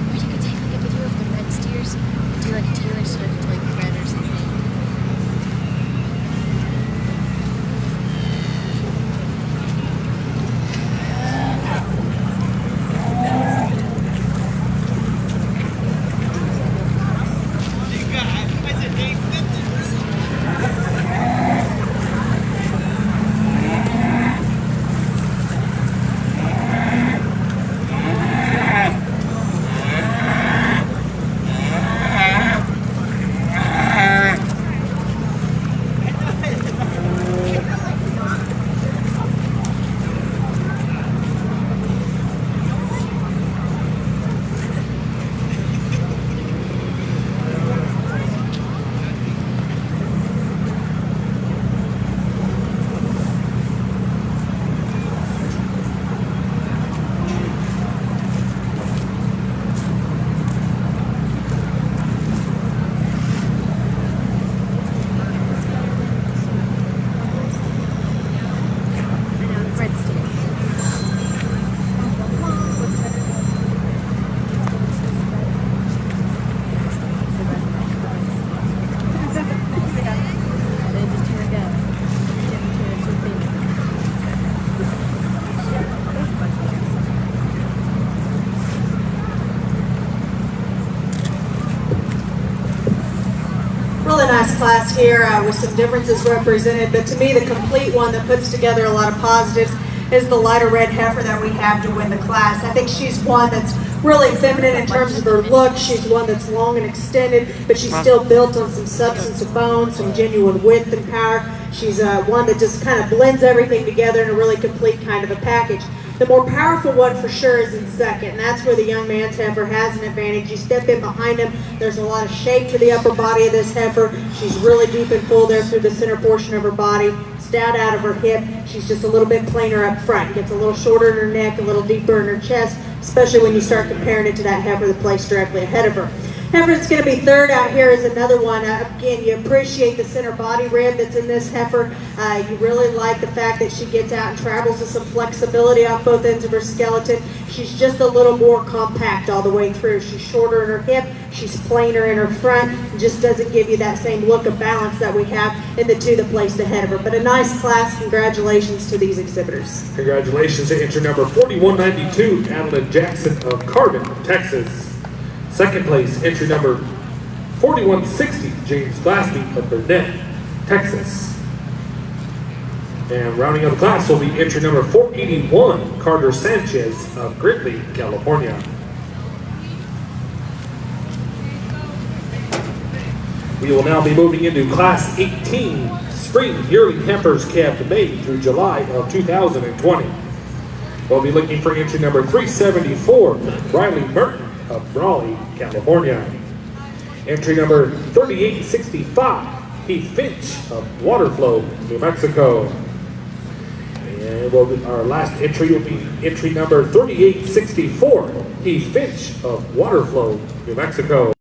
Or you could take like a video of the red steers and do like a Taylor Swift like red or something. Red steers. Really nice class here with some differences represented, but to me the complete one that puts together a lot of positives is the lighter red heifer that we have to win the class. I think she's one that's really feminine in terms of her look. She's one that's long and extended, but she's still built on some substance of bone, some genuine width and power. She's one that just kind of blends everything together in a really complete kind of a package. The more powerful one for sure is in second, and that's where the young man's heifer has an advantage. You step in behind him, there's a lot of shape to the upper body of this heifer. She's really deep and full there through the center portion of her body, stout out of her hip. She's just a little bit plainer up front. Gets a little shorter in her neck, a little deeper in her chest, especially when you start comparing it to that heifer that placed directly ahead of her. Heifer that's going to be third out here is another one. Again, you appreciate the center body rib that's in this heifer. You really like the fact that she gets out and travels with some flexibility off both ends of her skeleton. She's just a little more compact all the way through. She's shorter in her hip, she's plainer in her front, and just doesn't give you that same look of balance that we have in the two that placed ahead of her. But a nice class. Congratulations to these exhibitors. Congratulations to entry number 4192, Adeline Jackson of Carbon, Texas. Second place, entry number 4160, James Glassby of Burnett, Texas. And rounding out the class will be entry number 481, Carter Sanchez of Gridley, California. We will now be moving into Class 18, Spring Yearling Heifers Calved May through July of 2020. We'll be looking for entry number 374, Riley Merton of Raleigh, California. Entry number 3865, Heath Finch of Waterflow, New Mexico. And our last entry will be entry number 3864, Heath Finch of Waterflow, New Mexico.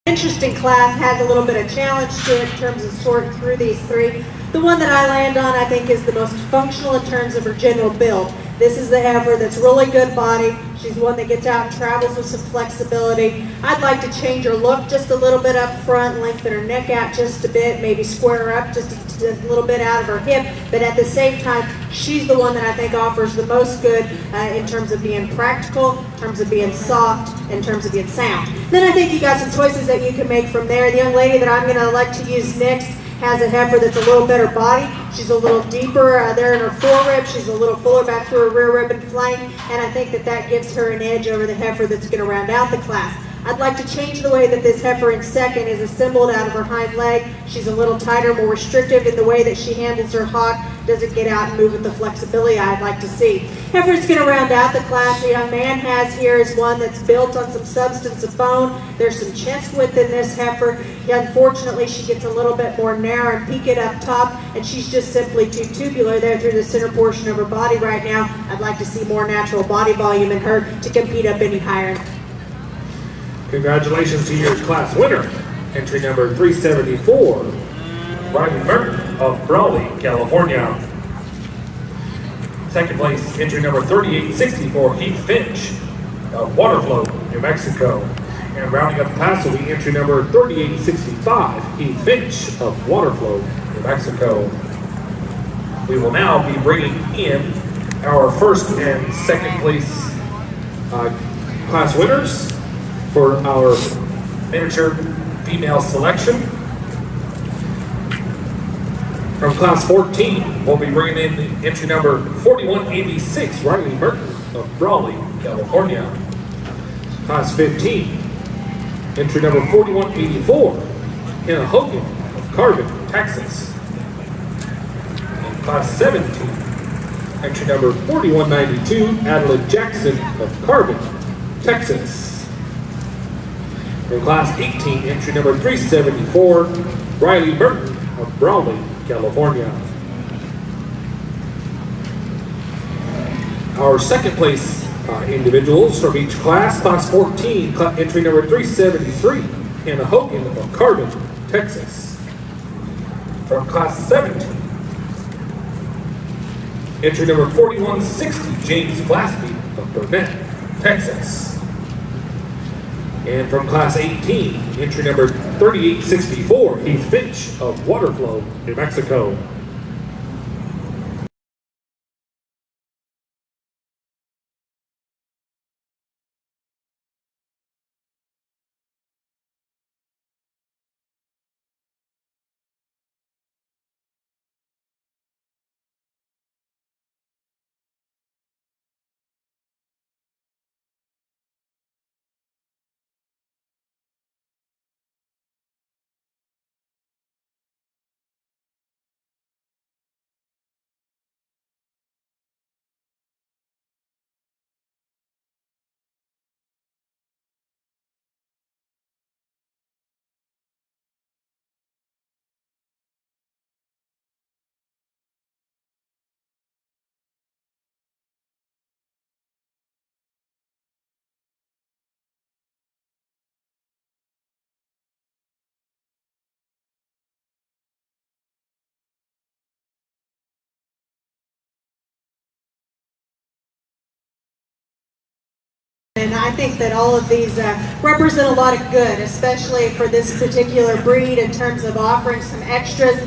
Interesting class, had a little bit of challenge to it in terms of sorting through these three. The one that I land on, I think, is the most functional in terms of her general build. This is the heifer that's really good body. She's one that gets out and travels with some flexibility. I'd like to change her look just a little bit up front, lengthen her neck out just a bit, maybe square her up just a little bit out of her hip, but at the same time, she's the one that I think offers the most good in terms of being practical, in terms of being soft, in terms of being sound. Then I think you got some choices that you can make from there. The young lady that I'm going to elect to use next has a heifer that's a little better body. She's a little deeper there in her forerib. She's a little fuller back through her rear rib and flank, and I think that that gives her an edge over the heifer that's going to round out the class. I'd like to change the way that this heifer in second is assembled out of her hind leg. She's a little tighter, more restrictive in the way that she handles her hock, doesn't get out and move with the flexibility I'd like to see. Heifer's going to round out the class. The young man has here is one that's built on some substance of bone. There's some chest width in this heifer. Unfortunately, she gets a little bit more narrow and peaked up top, and she's just simply too tubular there through the center portion of her body right now. I'd like to see more natural body volume in her to compete up any higher. Congratulations to your class winner, entry number 374, Riley Merton of Brawley, California. Second place, entry number 3864, Heath Finch of Waterflow, New Mexico. And rounding up the class will be entry number 3865, Heath Finch of Waterflow, New Mexico. We will now be bringing in our first and second place class winners for our miniature female selection. From class 14, we'll be bringing in entry number 4186, Riley Merton of Brawley, California. Class 15, entry number 4184, Hannah Hogan of Carbon, Texas. And class 17, entry number 4192, Adelaide Jackson of Carbon, Texas. In class 18, entry number 374, Riley Burton of Brawley, California. Our second place individuals from each class, class 14, entry number 373, Hannah Hogan of Carbon, Texas. From class 17, entry number 4160, James Glaspie of Burnett, Texas. And from class 18, entry number 3864, Heath Finch of Waterflow, New Mexico. And I think that all of these represent a lot of good, especially for this particular breed in terms of offering some extras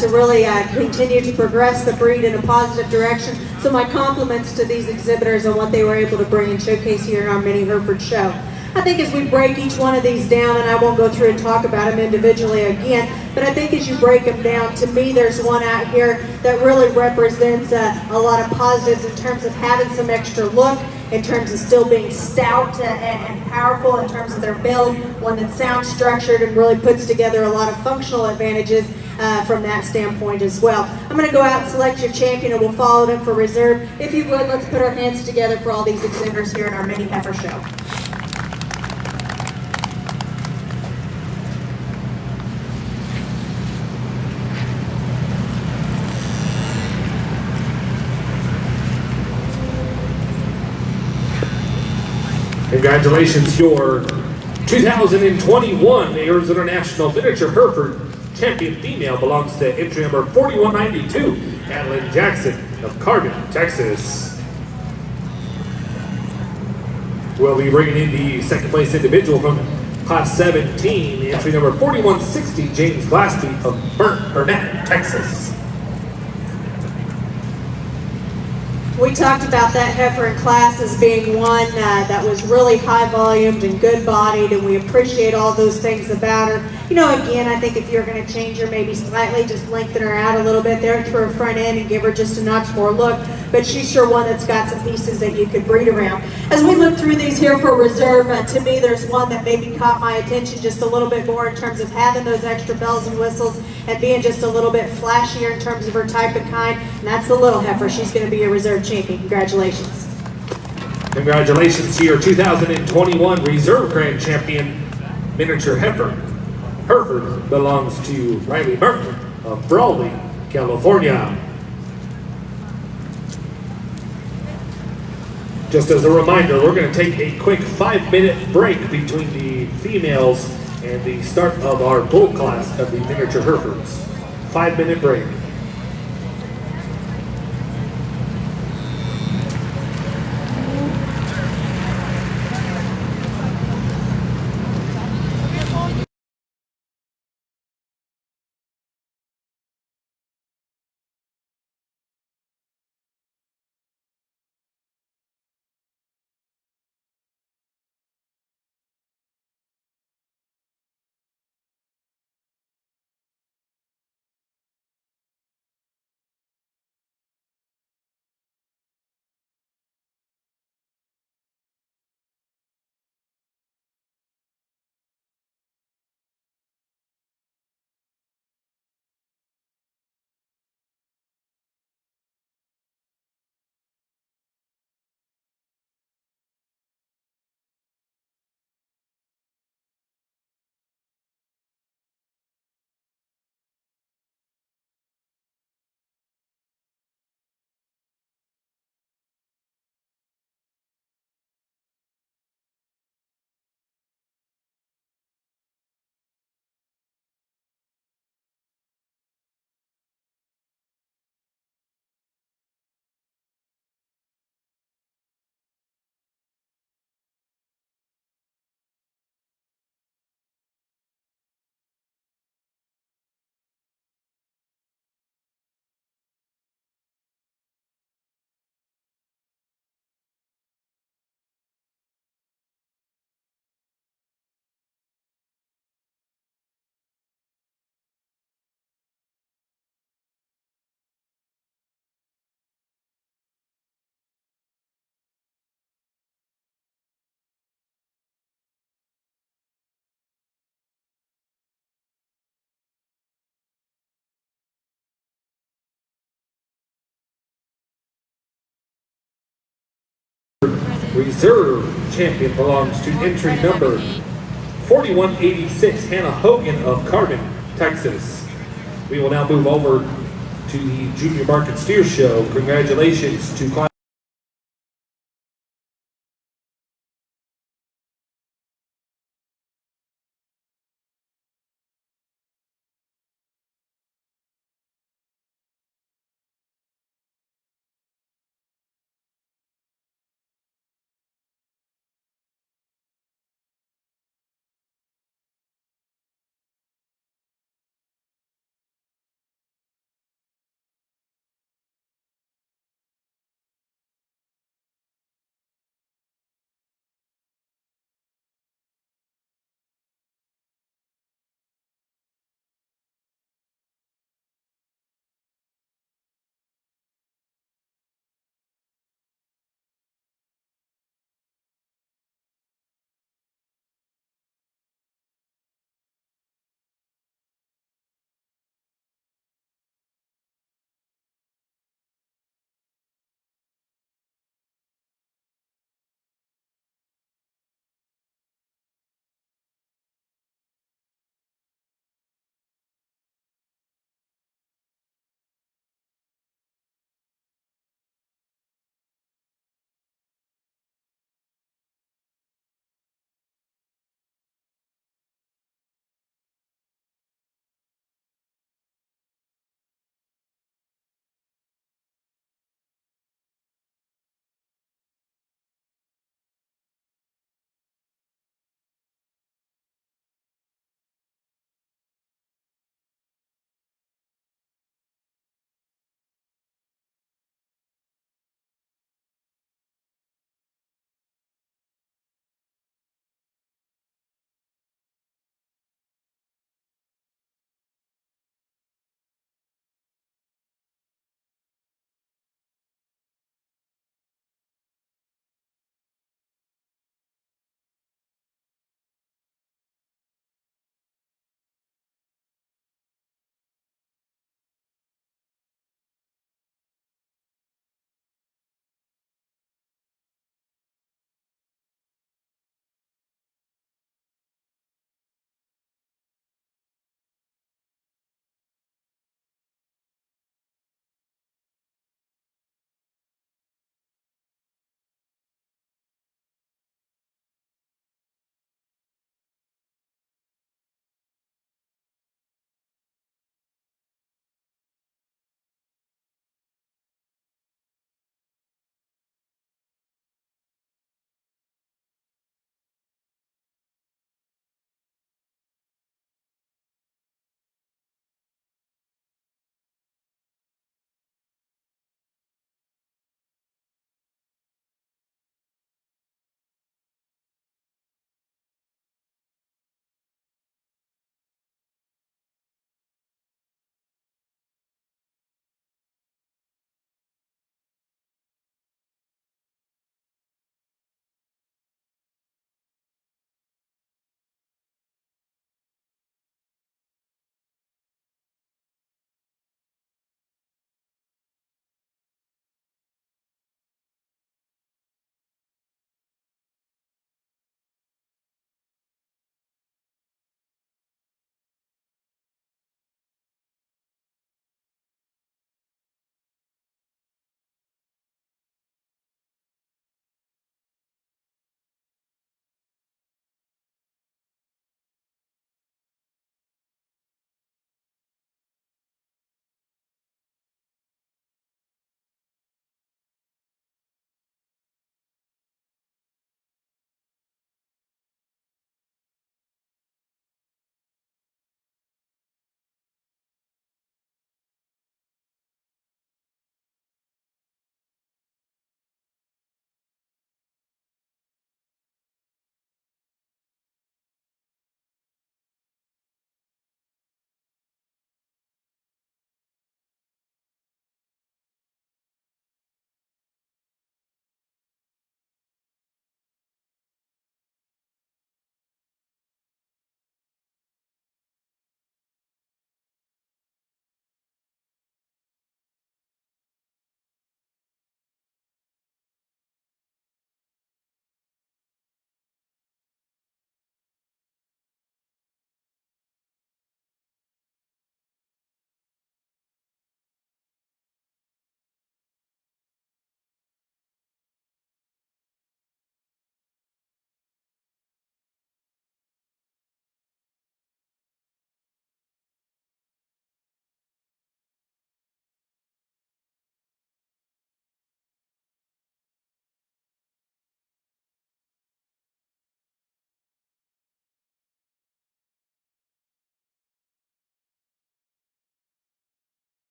to really continue to progress the breed in a positive direction. So my compliments to these exhibitors on what they were able to bring and showcase here in our mini Hereford show. I think as we break each one of these down, and I won't go through and talk about them individually again, but I think as you break them down, to me there's one out here that really represents a lot of positives in terms of having some extra look, in terms of still being stout and powerful in terms of their build, one that sounds structured and really puts together a lot of functional advantages from that standpoint as well. I'm going to go out and select your champion, and we'll follow them for reserve. If you would, let's put our hands together for all these exhibitors here in our mini heifer show. Congratulations, your 2021 Arizona National Miniature Hereford Champion Female belongs to entry number 4192, Adeline Jackson of Carbon, Texas. We'll be bringing in the second place individual from Class 17, entry number 4160, James Glaspie of Burnett, Texas. We talked about that heifer in class as being one that was really high volumed and good bodied, and we appreciate all those things about her. You know, again, I think if you're going to change her maybe slightly, just lengthen her out a little bit there to her front end and give her just a notch more look, but she's sure one that's got some pieces that you could breed around. As we look through these here for reserve, to me there's one that maybe caught my attention just a little bit more in terms of having those extra bells and whistles and being just a little bit flashier in terms of her type and kind, and that's the little heifer. She's going to be a reserve champion. Congratulations. Congratulations to your 2021 Reserve Grand Champion Miniature Heifer. Hereford belongs to Riley Merton of Brawley, California. Just as a reminder, we're going to take a quick 5-minute break between the females and the start of our bull class of the miniature Herefords. 5-minute break. Reserve champion belongs to entry number 4186, Hannah Hogan of Carbon, Texas. We will now move over to the Junior Market Steer Show. Congratulations to Class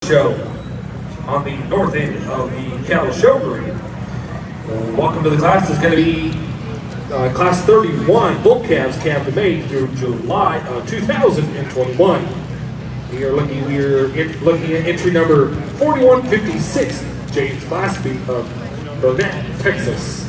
Show on the north end of the cattle show green. Welcome to the class. It's going to be class 31 bull calves calved and made through July of 2021. We are looking at entry number 4156, James Glaspie of Burnett, Texas.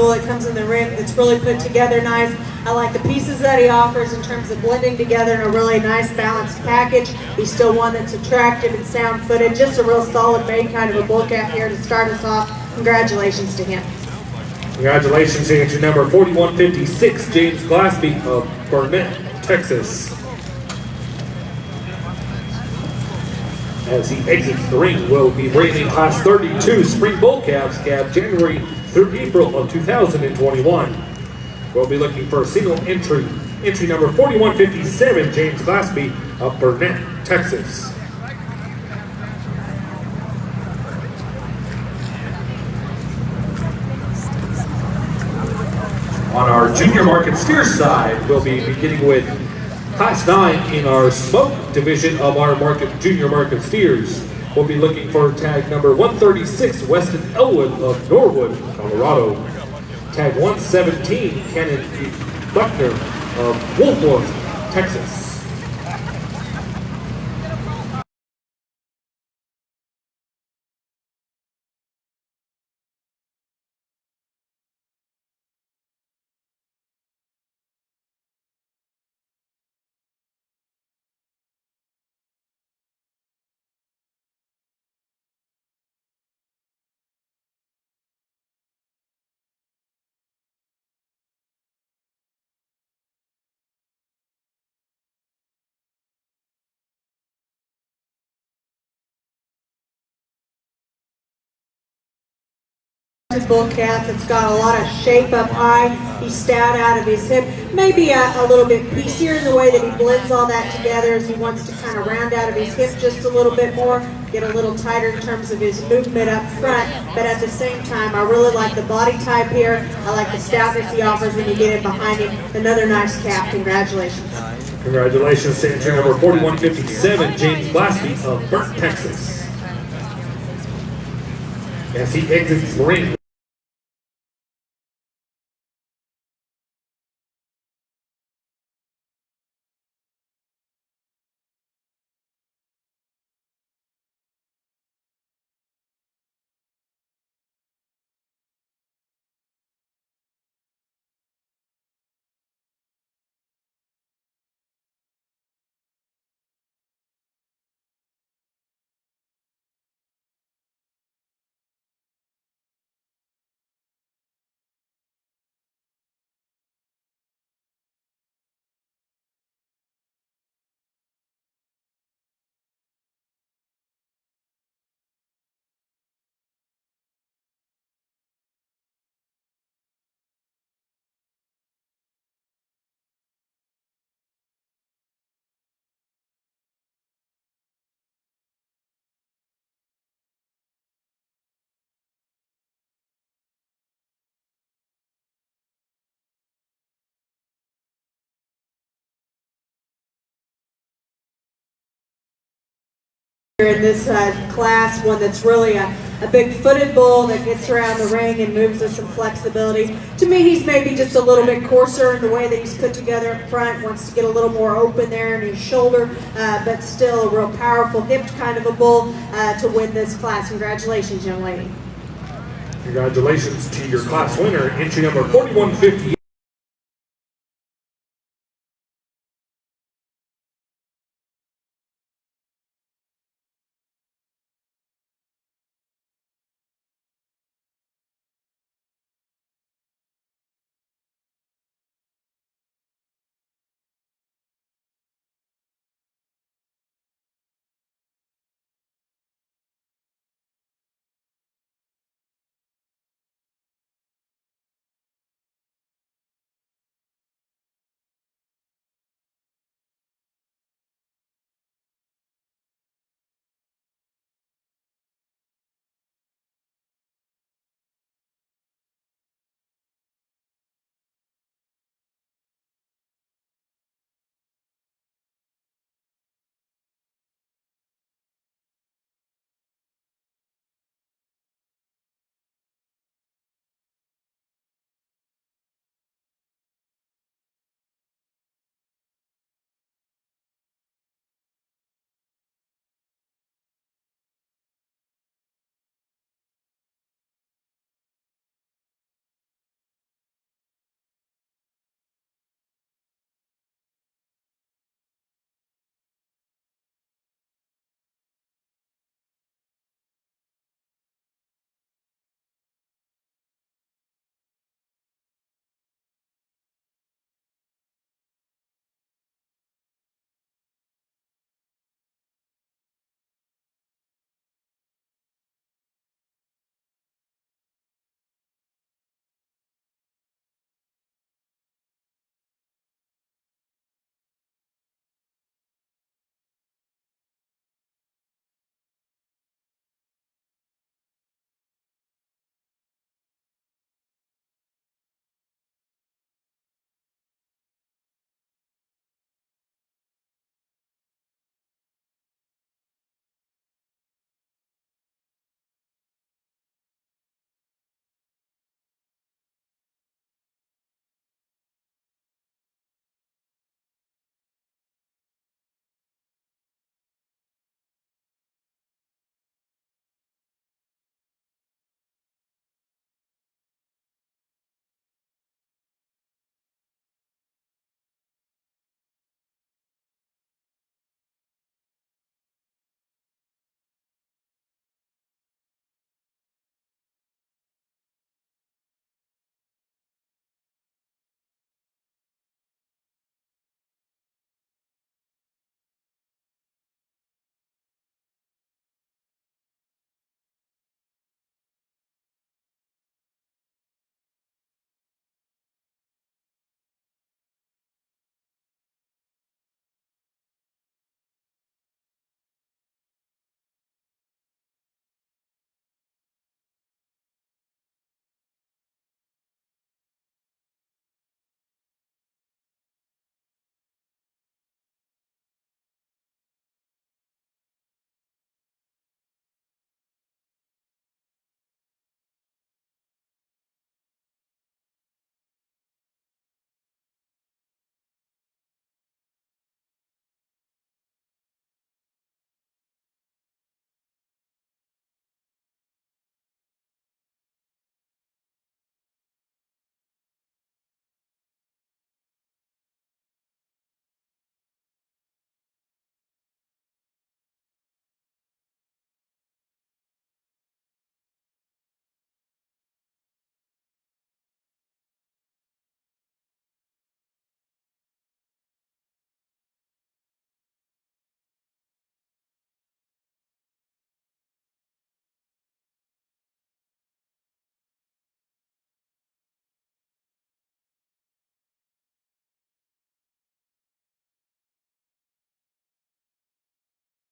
It comes in the ring that's really put together nice. I like the pieces that he offers in terms of blending together in a really nice balanced package. He's still one that's attractive and sound footed. Just a real solid made kind of a bull calf here to start us off. Congratulations to him. Congratulations to entry number 4156, James Glaspie of Burnett, Texas. As he exits the ring, we'll be bringing class 32 spring bull calves calved January through April of 2021. We'll be looking for a single entry number 4157, James Glaspie of Burnett, Texas. On our junior market steer side, we'll be beginning with class 9 in our smoke division of our junior market steers. We'll be looking for tag number 136, Weston Elwood of Norwood, Colorado. Tag 117, Cannon Buckner of Wolfworth, Texas. Bull calf. It's got a lot of shape up high. He's stout out of his hip. Maybe a little bit piecier in the way that he blends all that together as he wants to kind of round out of his hip just a little bit more, get a little tighter in terms of his movement up front. But at the same time, I really like the body type here. I like the stoutness he offers when you get it behind him. Another nice calf. Congratulations. Congratulations to entry number 4157, James Glaspie of Burnt, Texas. As he exits the ring. In this class, one that's really a big-footed bull that gets around the ring and moves with some flexibility. To me, he's maybe just a little bit coarser in the way that he's put together up front, wants to get a little more open there in his shoulder, but still a real powerful, hipped kind of a bull to win this class. Congratulations, young lady. Congratulations to your class winner, entry number 4158.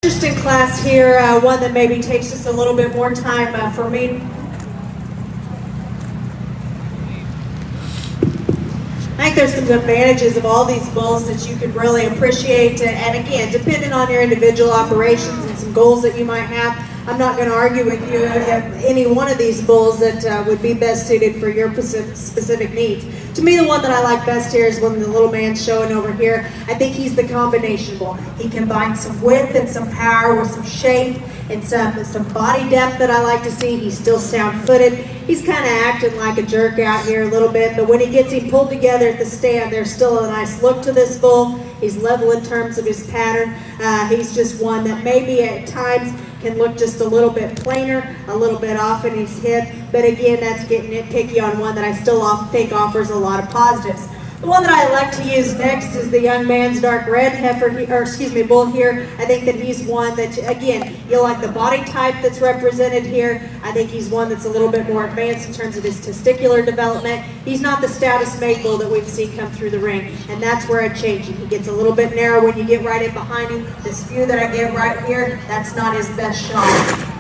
Interesting class here, one that maybe takes just a little bit more time for me. I think there's some advantages of all these bulls that you can really appreciate, and again, depending on your individual operations and some goals that you might have, I'm not going to argue with you any one of these bulls that would be best suited for your specific needs. To me, the one that I like best here is one the little man's showing over here. I think he's the combination bull. He combines some width and some power with some shape and some body depth that I like to see. He's still sound-footed. He's kind of acting like a jerk out here a little bit, but when he gets him pulled together at the stand, there's still a nice look to this bull. He's level in terms of his pattern. He's just one that maybe at times can look just a little bit plainer, a little bit off in his hip, but again, that's getting nitpicky on one that I still think offers a lot of positives. The one that I like to use next is the young man's dark red bull here. I think that he's one that, again, you'll like the body type that's represented here. I think he's one that's a little bit more advanced in terms of his testicular development. He's not the stoutest made bull that we've seen come through the ring, and that's where I change him. He gets a little bit narrow when you get right in behind him. This view that I get right here, that's not his best shot.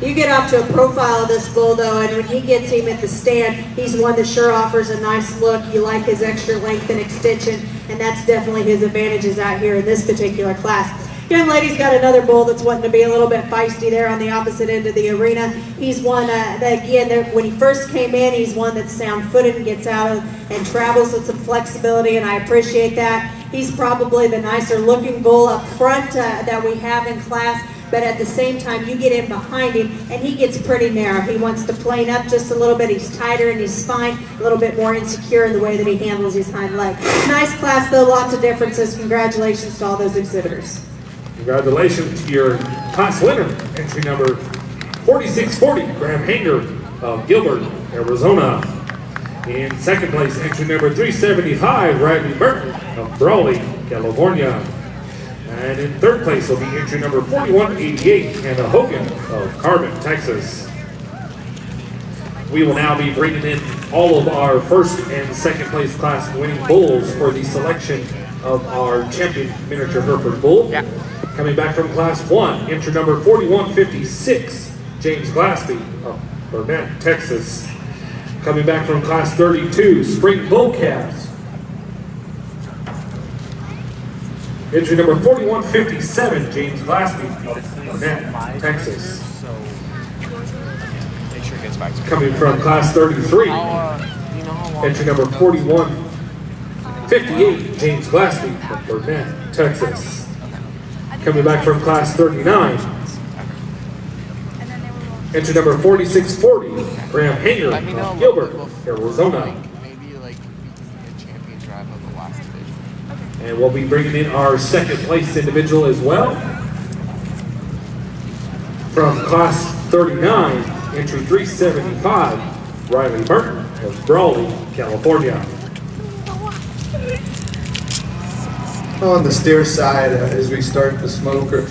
You get off to a profile of this bull though, and when he gets him at the stand, he's one that sure offers a nice look. You like his extra length and extension, and that's definitely his advantages out here in this particular class. Young lady's got another bull that's wanting to be a little bit feisty there on the opposite end of the arena. He's one that, again, when he first came in, he's one that's sound-footed and gets out and travels with some flexibility, and I appreciate that. He's probably the nicer looking bull up front that we have in class. But at the same time, you get in behind him, and he gets pretty narrow. He wants to plane up just a little bit. He's tighter in his spine, a little bit more insecure in the way that he handles his hind leg. Nice class, though, lots of differences. Congratulations to all those exhibitors. Congratulations to your class winner, entry number 4640, Graham Hanger of Gilbert, Arizona. In second place, entry number 375, Riley Burton of Brawley, California. And in third place will be entry number 4188, Hannah Hogan of Carbon, Texas. We will now be bringing in all of our first and second place class winning bulls for the selection of our champion miniature Hereford bull. Yeah. Coming back from class 1, entry number 4156, James Glaspie of Burnett, Texas. Coming back from class 32, Spring Bull Calves. Entry number 4157, James Glaspie of Burnett, Texas. Make sure it gets back to me. Coming from class 33, entry number 4158, James Glaspie of Burnett, Texas. Coming back from class 39, entry number 4640, Graham Hanger of Gilbert, Arizona. Maybe like a champion drive of the last division. And we'll be bringing in our second place individual as well. From class 39, entry 375, Riley Burton of Brawley, California. On the steer side, as we start the smoker.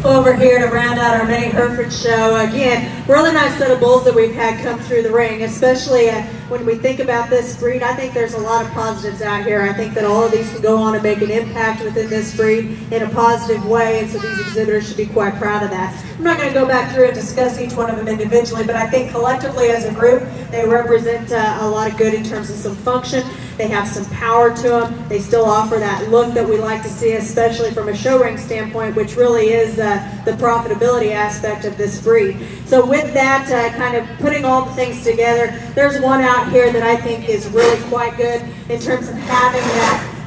over here to round out our mini Hereford show. Again, really nice set of bulls that we've had come through the ring, especially when we think about this breed. I think there's a lot of positives out here. I think that all of these can go on and make an impact within this breed in a positive way, and so these exhibitors should be quite proud of that. I'm not going to go back through and discuss each one of them individually, but I think collectively as a group, they represent a lot of good in terms of some function. They have some power to them. They still offer that look that we like to see, especially from a show ring standpoint, which really is the profitability aspect of this breed. So with that, kind of putting all the things together, there's one out here that I think is really quite good in terms of having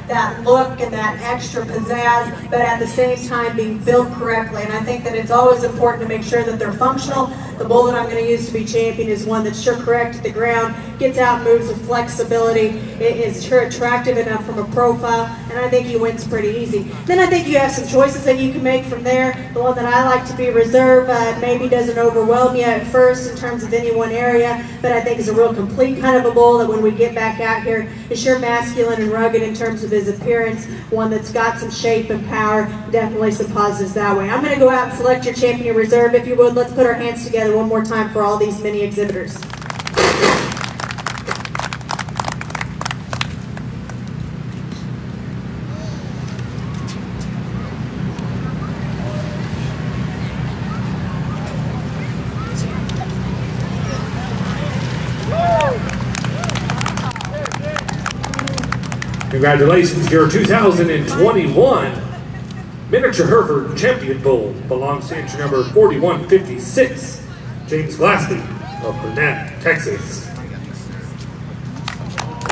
that look and that extra pizzazz, but at the same time being built correctly. And I think that it's always important to make sure that they're functional. The bull that I'm going to use to be champion is one that's sure correct to the ground, gets out, moves with flexibility, it is sure attractive enough from a profile, and I think he wins pretty easy. Then I think you have some choices that you can make from there. The one that I like to be reserve maybe doesn't overwhelm you at first in terms of any one area, but I think is a real complete kind of a bull that when we get back out here is sure masculine and rugged in terms of his appearance, one that's got some shape and power, definitely some positives that way. I'm going to go out and select your champion reserve. If you would, let's put our hands together one more time for all these mini exhibitors. Congratulations, your 2021 Miniature Hereford Champion Bull belongs to entry number 4156, James Glassby of Burnett, Texas.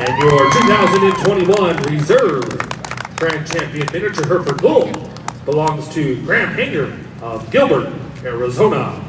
And your 2021 Reserve Grand Champion Miniature Hereford Bull belongs to Graham Hanger of Gilbert, Arizona.